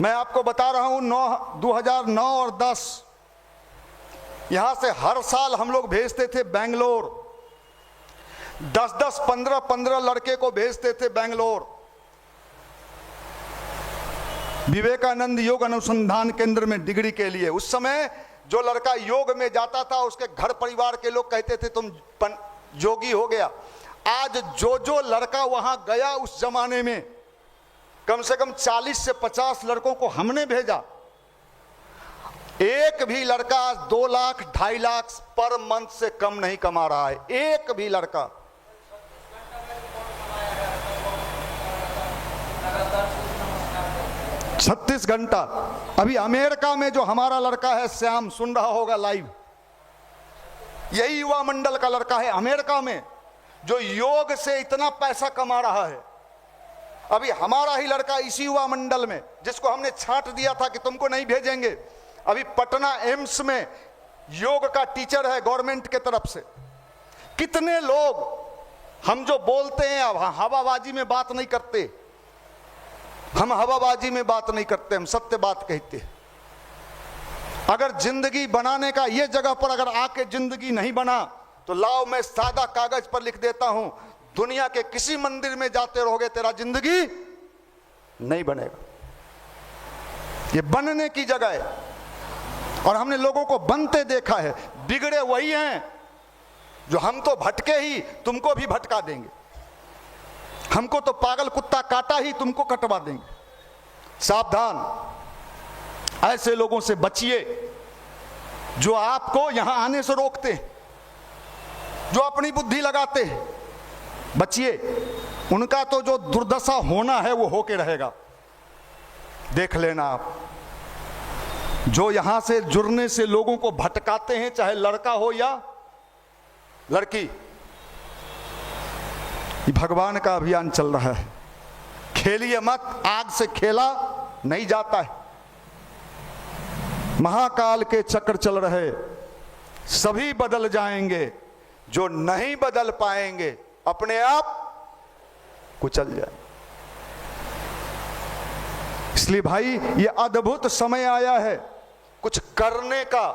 मैं आपको बता रहा हूं 2009 और 10 यहां से हर साल हम लोग भेजते थे बेंगलोर, 10-10, 15-15 लड़के को भेजते थे बेंगलोर। विवेकानंद योग अनुसंधान केंद्र में डिग्री के लिए। उस समय जो लड़का योग में जाता था उसके घर परिवार के लोग कहते थे तुम योगी हो गया। आज जो लड़का वहां गया उस जमाने में कम से कम 40 से 50 लड़कों को हमने भेजा। एक भी लड़का 2 लाख 2.5 लाख पर मंथ से कम नहीं कमा रहा है, एक भी लड़का। छत्तीस घंटा। अभी अमेरिका में जो हमारा लड़का है श्याम, सुन रहा होगा लाइव, यही युवा मंडल का लड़का है अमेरिका में, जो योग से इतना पैसा कमा रहा है। अभी हमारा ही लड़का इसी युवा मंडल में, जिसको हमने छांट दिया था कि तुमको नहीं भेजेंगे, अभी पटना एम्स में योग का टीचर है गवर्नमेंट के तरफ से। कितने लोग, हम जो बोलते हैं अब हवाबाजी में बात नहीं करते, हम हवाबाजी में बात नहीं करते, हम सत्य बात कहते हैं। अगर जिंदगी बनाने का ये जगह पर अगर आके जिंदगी नहीं बना तो लाओ मैं सादा कागज पर लिख देता हूं, दुनिया के किसी मंदिर में जाते रहोगे तेरा जिंदगी नहीं बनेगा। ये बनने की जगह है और हमने लोगों को बनते देखा है। बिगड़े वही हैं जो हम तो भटके ही तुमको भी भटका देंगे, हमको तो पागल कुत्ता काटा ही तुमको कटवा देंगे। सावधान, ऐसे लोगों से बचिए जो आपको यहां आने से रोकते हैं, जो अपनी बुद्धि लगाते हैं। बचिए, उनका तो जो दुर्दशा होना है वो होके रहेगा। देख लेना आप, जो यहां से जुड़ने से लोगों को भटकाते हैं, चाहे लड़का हो या लड़की, भगवान का अभियान चल रहा है। खेलिए मत, आग से खेला नहीं जाता है। महाकाल के चक्र चल रहे, सभी बदल जाएंगे, जो नहीं बदल पाएंगे अपने आप कुचल जाए। इसलिए भाई ये अद्भुत समय आया है कुछ करने का।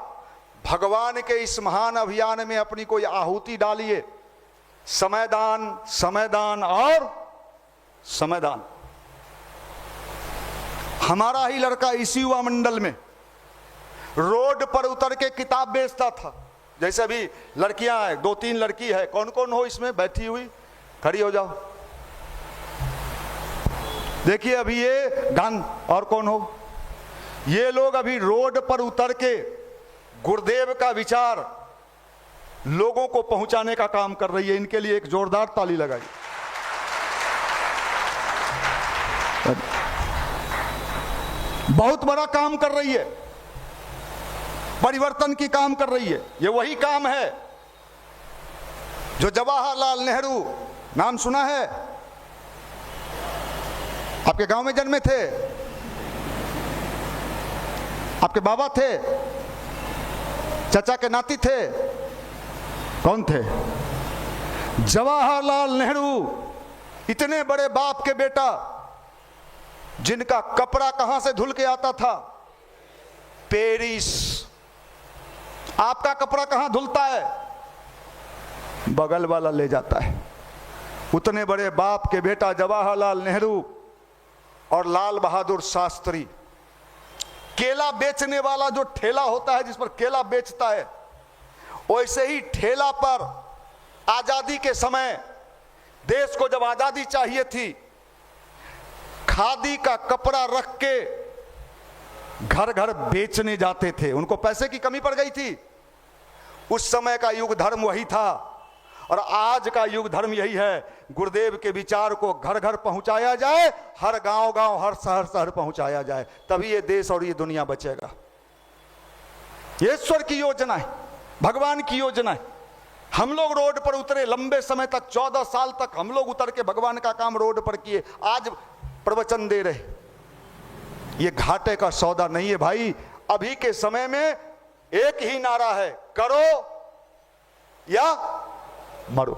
भगवान के इस महान अभियान में अपनी कोई आहुति डालिए। समयदान, समयदान और समयदान। हमारा ही लड़का इसी युवा मंडल में रोड पर उतर के किताब बेचता था। जैसे अभी लड़कियां हैं, 2-3 लड़की है, कौन कौन हो इसमें बैठी हुई, खड़ी हो जाओ। देखिए अभी ये गान, और कौन हो, ये लोग अभी रोड पर उतर के गुरुदेव का विचार लोगों को पहुंचाने का काम कर रही है। इनके लिए एक जोरदार ताली लगाई। बहुत बड़ा काम कर रही है, परिवर्तन की काम कर रही है। ये वही काम है जो जवाहरलाल नेहरू, नाम सुना है, आपके गांव में जन्मे थे, आपके बाबा थे, चाचा के नाती थे, कौन थे? जवाहरलाल नेहरू। इतने बड़े बाप के बेटा, जिनका कपड़ा कहां से धुल के आता था? पेरिस। आपका कपड़ा कहां धुलता है? बगल वाला ले जाता है। उतने बड़े बाप के बेटा जवाहरलाल नेहरू और लाल बहादुर शास्त्री। केला बेचने वाला जो ठेला होता है जिस पर केला बेचता है, वैसे ही ठेला पर आजादी के समय, देश को जब आजादी चाहिए थी, खादी का कपड़ा रख के घर घर बेचने जाते थे। उनको पैसे की कमी पड़ गई थी। उस समय का युग धर्म वही था और आज का युग धर्म यही है। गुरुदेव के विचार को घर घर पहुंचाया जाए, हर गांव गांव, हर शहर शहर पहुंचाया जाए, तभी ये देश और ये दुनिया बचेगा। ये ईश्वर की योजना है, भगवान की योजना है। हम लोग रोड पर उतरे, लंबे समय तक 14 साल तक हम लोग उतर के भगवान का काम रोड पर किए, आज प्रवचन दे रहे। ये घाटे का सौदा नहीं है भाई। अभी के समय में एक ही नारा है, करो या मरो।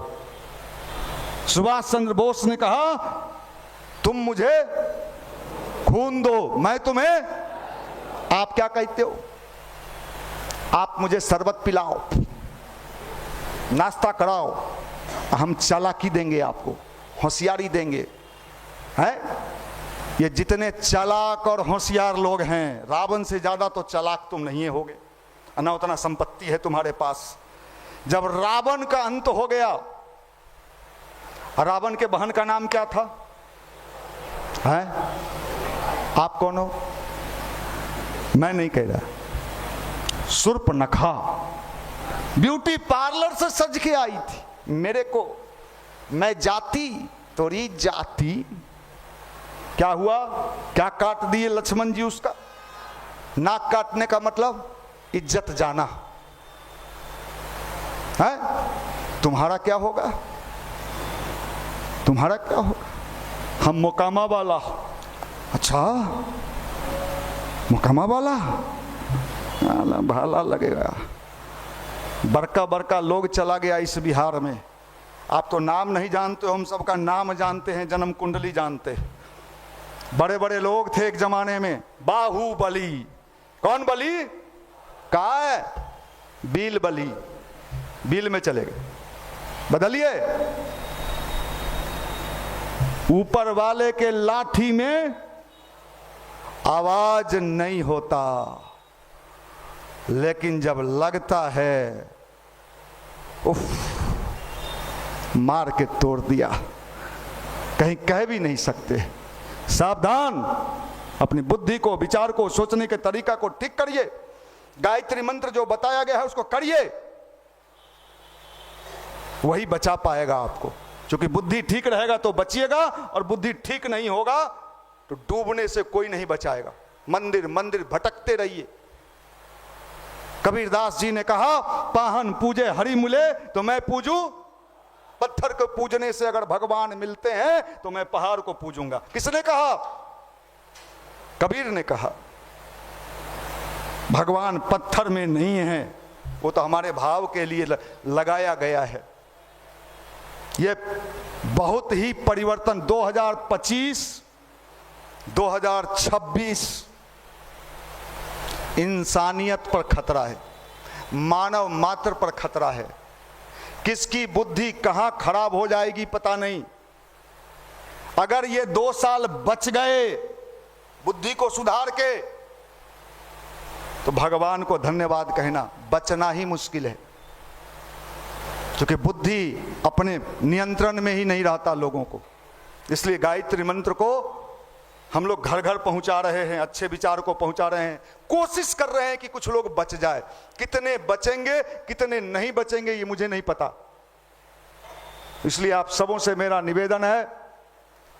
सुभाष चंद्र बोस ने कहा, तुम मुझे खून दो, मैं तुम्हें। आप क्या कहते हो? आप मुझे शरबत पिलाओ, नाश्ता कराओ, हम चालाकी देंगे, आपको होशियारी देंगे, है? ये जितने चालाक और होशियार लोग हैं, रावण से ज्यादा तो चालाक तुम नहीं होगे, ना उतना संपत्ति है तुम्हारे पास। जब रावण का अंत हो गया, रावण के बहन का नाम क्या था? है? आप कौन हो? मैं नहीं कह रहा। शूर्पणखा ब्यूटी पार्लर से सज के आई थी, मेरे को मैं जाती तोरी जाती। क्या हुआ? क्या काट दिए लक्ष्मण जी उसका? नाक काटने का मतलब इज्जत जाना है। तुम्हारा क्या होगा? तुम्हारा क्या होगा? हम मोकामा वाला। अच्छा, मोकामा वाला भाला लगेगा। बड़का बड़का लोग चला गया इस बिहार में। आप तो नाम नहीं जानते हो, हम सबका नाम जानते हैं, जन्म कुंडली जानते हैं। बड़े बड़े लोग थे एक जमाने में, बाहुबली। कौन बली? कहा है? बील बली। बील में चले गए, बदलिए। ऊपर वाले के लाठी में आवाज नहीं होता, लेकिन जब लगता है उफ, मार के तोड़ दिया, कहीं कह भी नहीं सकते। सावधान, अपनी बुद्धि को, विचार को, सोचने के तरीका को ठीक करिए। गायत्री मंत्र जो बताया गया है उसको करिए, वही बचा पाएगा आपको। क्योंकि बुद्धि ठीक रहेगा तो बचिएगा, और बुद्धि ठीक नहीं होगा तो डूबने से कोई नहीं बचाएगा। मंदिर मंदिर भटकते रहिए। कबीरदास जी ने कहा, पाहन पूजे हरि मिले तो मैं पूजू। पत्थर को पूजने से अगर भगवान मिलते हैं तो मैं पहाड़ को पूजूंगा। किसने कहा? कबीर ने कहा। भगवान पत्थर में नहीं है, वो तो हमारे भाव के लिए लगाया गया है। ये बहुत ही परिवर्तन 2025 2026 इंसानियत पर खतरा है, मानव मात्र पर खतरा है। किसकी बुद्धि कहां खराब हो जाएगी पता नहीं। अगर ये 2 साल बच गए बुद्धि को सुधार के, तो भगवान को धन्यवाद कहना। बचना ही मुश्किल है, क्योंकि बुद्धि अपने नियंत्रण में ही नहीं रहता लोगों को। इसलिए गायत्री मंत्र को हम लोग घर घर पहुंचा रहे हैं, अच्छे विचार को पहुंचा रहे हैं, कोशिश कर रहे हैं कि कुछ लोग बच जाए। कितने बचेंगे कितने नहीं बचेंगे ये मुझे नहीं पता। इसलिए आप सबों से मेरा निवेदन है,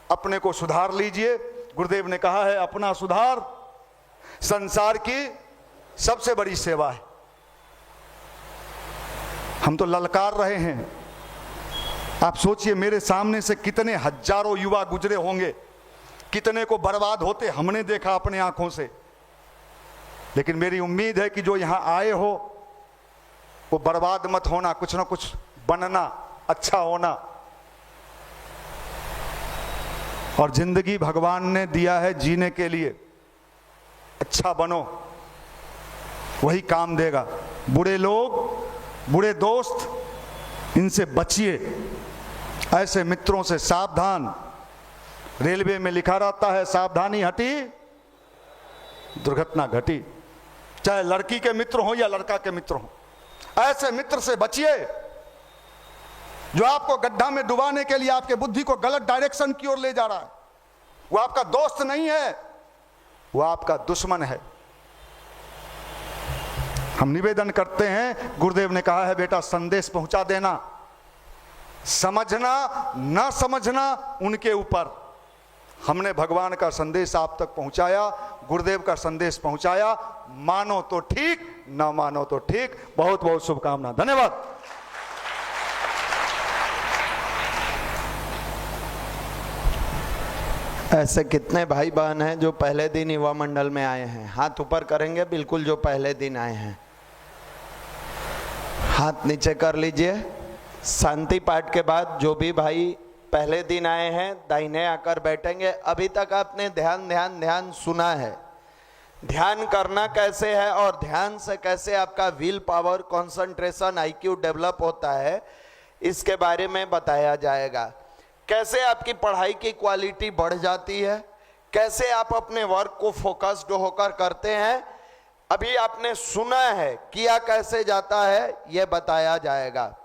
अपने को सुधार लीजिए। गुरुदेव ने कहा है, अपना सुधार संसार की सबसे बड़ी सेवा है। हम तो ललकार रहे हैं। आप सोचिए, मेरे सामने से कितने हजारों युवा गुजरे होंगे, कितने को बर्बाद होते हमने देखा अपने आंखों से। लेकिन मेरी उम्मीद है कि जो यहां आए हो वो बर्बाद मत होना, कुछ ना कुछ बनना, अच्छा होना। और जिंदगी भगवान ने दिया है जीने के लिए, अच्छा बनो, वही काम देगा। बुरे लोग, बुरे दोस्त, इनसे बचिए, ऐसे मित्रों से सावधान। रेलवे में लिखा रहता है, सावधानी हटी दुर्घटना घटी। चाहे लड़की के मित्र हो या लड़का के मित्र हो, ऐसे मित्र से बचिए जो आपको गड्ढा में डुबाने के लिए आपके बुद्धि को गलत डायरेक्शन की ओर ले जा रहा है। वो आपका दोस्त नहीं है, वो आपका दुश्मन है। हम निवेदन करते हैं, गुरुदेव ने कहा है, बेटा संदेश पहुंचा देना, समझना ना समझना उनके ऊपर। हमने भगवान का संदेश आप तक पहुंचाया, गुरुदेव का संदेश पहुंचाया। मानो तो ठीक, ना मानो तो ठीक। बहुत बहुत शुभकामना, धन्यवाद। ऐसे कितने भाई बहन हैं जो पहले दिन युवा मंडल में आए हैं? हाथ ऊपर करेंगे बिल्कुल, जो पहले दिन आए हैं। हाथ नीचे कर लीजिए। शांति पाठ के बाद जो भी भाई पहले दिन आए हैं दाहिने आकर बैठेंगे। अभी तक आपने ध्यान ध्यान ध्यान सुना है। ध्यान करना कैसे है और ध्यान से कैसे आपका will power, concentration, IQ develop होता है, इसके बारे में बताया जाएगा। कैसे आपकी पढ़ाई की क्वालिटी बढ़ जाती है, कैसे आप अपने वर्क को फोकस्ड होकर करते हैं, अभी आपने सुना है, किया कैसे जाता है यह बताया जाएगा।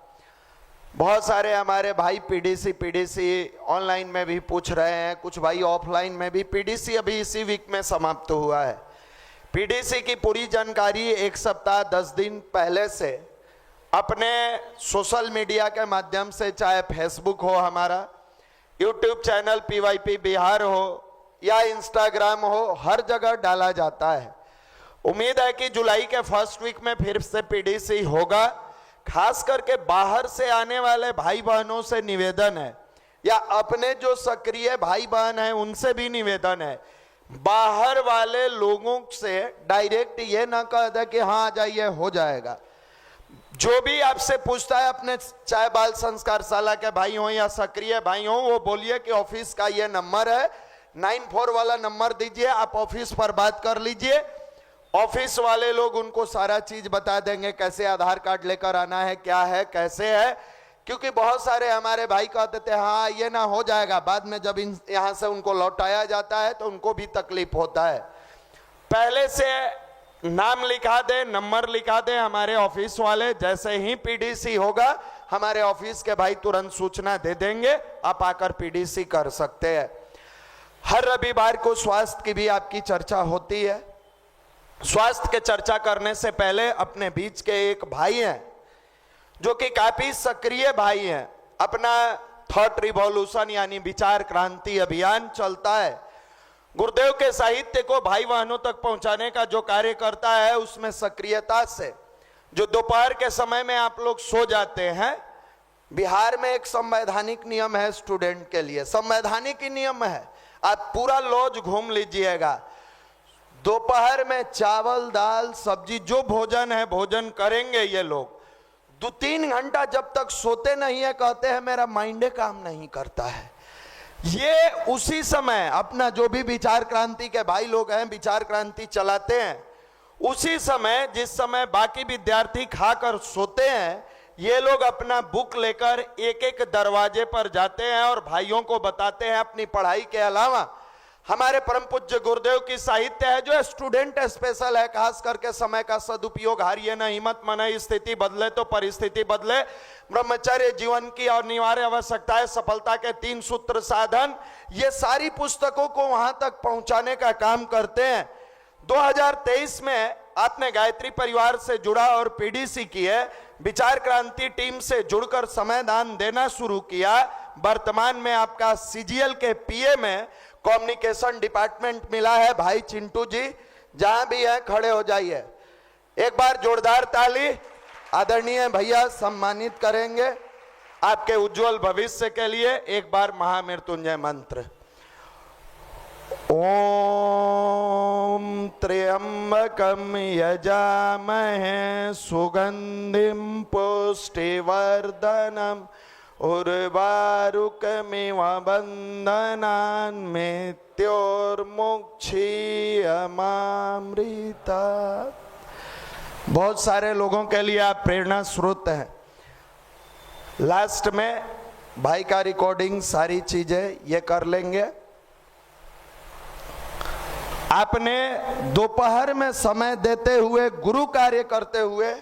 बहुत सारे हमारे भाई पीडीसी ऑनलाइन में भी पूछ रहे हैं, कुछ भाई ऑफलाइन में भी। पीडीसी अभी इसी वीक में समाप्त हुआ है। पीडीसी की पूरी जानकारी 1 सप्ताह 10 दिन पहले से अपने सोशल मीडिया के माध्यम से, चाहे फेसबुक हो, हमारा यूट्यूब चैनल पीवाईपी बिहार हो या इंस्टाग्राम हो, हर जगह डाला जाता है। उम्मीद है कि जुलाई के फर्स्ट वीक में फिर से पीडीसी होगा। खास करके बाहर से आने वाले भाई बहनों से निवेदन है, या अपने जो सक्रिय भाई बहन हैं उनसे भी निवेदन है, बाहर वाले लोगों से डायरेक्ट ये ना कह दे कि हाँ आ जाइए हो जाएगा। जो भी आपसे पूछता है, अपने चाहे बाल संस्कार शाला के भाई हो या सक्रिय भाई हो, वो बोलिए कि ऑफिस का ये नंबर है, 94 वाला नंबर दीजिए, आप ऑफिस पर बात कर लीजिए। ऑफिस वाले लोग उनको सारा चीज बता देंगे, कैसे आधार कार्ड लेकर आना है, क्या है, कैसे है। क्योंकि बहुत सारे हमारे भाई कहते थे हाँ ये ना हो जाएगा, बाद में जब यहाँ से उनको लौटाया जाता है तो उनको भी तकलीफ होता है। पहले से नाम लिखा दे, नंबर लिखा दे हमारे ऑफिस वाले, जैसे ही पीडीसी होगा हमारे ऑफिस के भाई तुरंत सूचना दे देंगे, आप आकर पीडीसी कर सकते हैं। हर रविवार को स्वास्थ्य की भी आपकी चर्चा होती है। स्वास्थ्य के चर्चा करने से पहले अपने बीच के एक भाई हैं जो कि काफी सक्रिय भाई हैं, अपना थॉट रिवॉल्यूशन यानी विचार क्रांति अभियान चलता है। गुरुदेव के साहित्य को भाई बहनों तक पहुंचाने का जो कार्य करता है, उसमें सक्रियता से, जो दोपहर के समय में आप लोग सो जाते हैं, बिहार में एक संवैधानिक नियम है स्टूडेंट के लिए, संवैधानिक ही नियम है, आप पूरा लॉज घूम लीजिएगा, दोपहर में चावल दाल सब्जी जो भोजन है भोजन करेंगे ये लोग। 2-3 घंटा जब तक सोते नहीं है, कहते हैं मेरा माइंडे काम नहीं करता है। ये उसी समय अपना जो भी विचार क्रांति के भाई लोग हैं विचार क्रांति चलाते हैं, उसी समय जिस समय बाकी विद्यार्थी खाकर सोते हैं, ये लोग अपना बुक लेकर एक एक दरवाजे पर जाते हैं और भाइयों को बताते हैं अपनी पढ़ाई के अलावा हमारे परम पूज्य गुरुदेव की साहित्य है जो स्टूडेंट स्पेशल है। खास करके समय का सदुपयोग, हारिए न हिम्मत, मन स्थिति बदले तो परिस्थिति बदले, ब्रह्मचर्य जीवन की अनिवार्य आवश्यकताएं, सफलता के 3 सूत्र साधन, ये सारी पुस्तकों को वहां तक पहुंचाने का काम करते हैं। 2023 में आपने गायत्री परिवार से जुड़ा और पीडीसी की है, विचार क्रांति टीम से जुड़कर समय दान देना शुरू किया। वर्तमान में आपका सीजीएल के पीए में कम्युनिकेशन डिपार्टमेंट मिला है। भाई चिंटू जी जहां भी हैं खड़े हो जाइए, एक बार जोरदार ताली। आदरणीय भैया सम्मानित करेंगे आपके उज्जवल भविष्य के लिए। एक बार महामृत्युंजय मंत्र। ओम त्र्यंबकम यजामहे सुगंधिम पुष्टिवर्धनम उर्वारुकमिव बंधनान् मृत्योर्मुक्षीयमामृता। बहुत सारे लोगों के लिए आप प्रेरणा स्रोत हैं। लास्ट में भाई का रिकॉर्डिंग सारी चीजें ये कर लेंगे। आपने दोपहर में समय देते हुए, गुरु कार्य करते हुए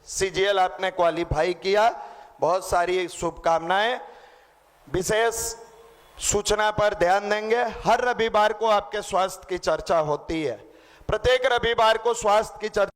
सीजीएल आपने क्वालिफाई किया, बहुत सारी शुभकामनाएं। विशेष सूचना पर ध्यान देंगे, हर रविवार को आपके स्वास्थ्य की चर्चा होती है। प्रत्येक रविवार को स्वास्थ्य की चर्चा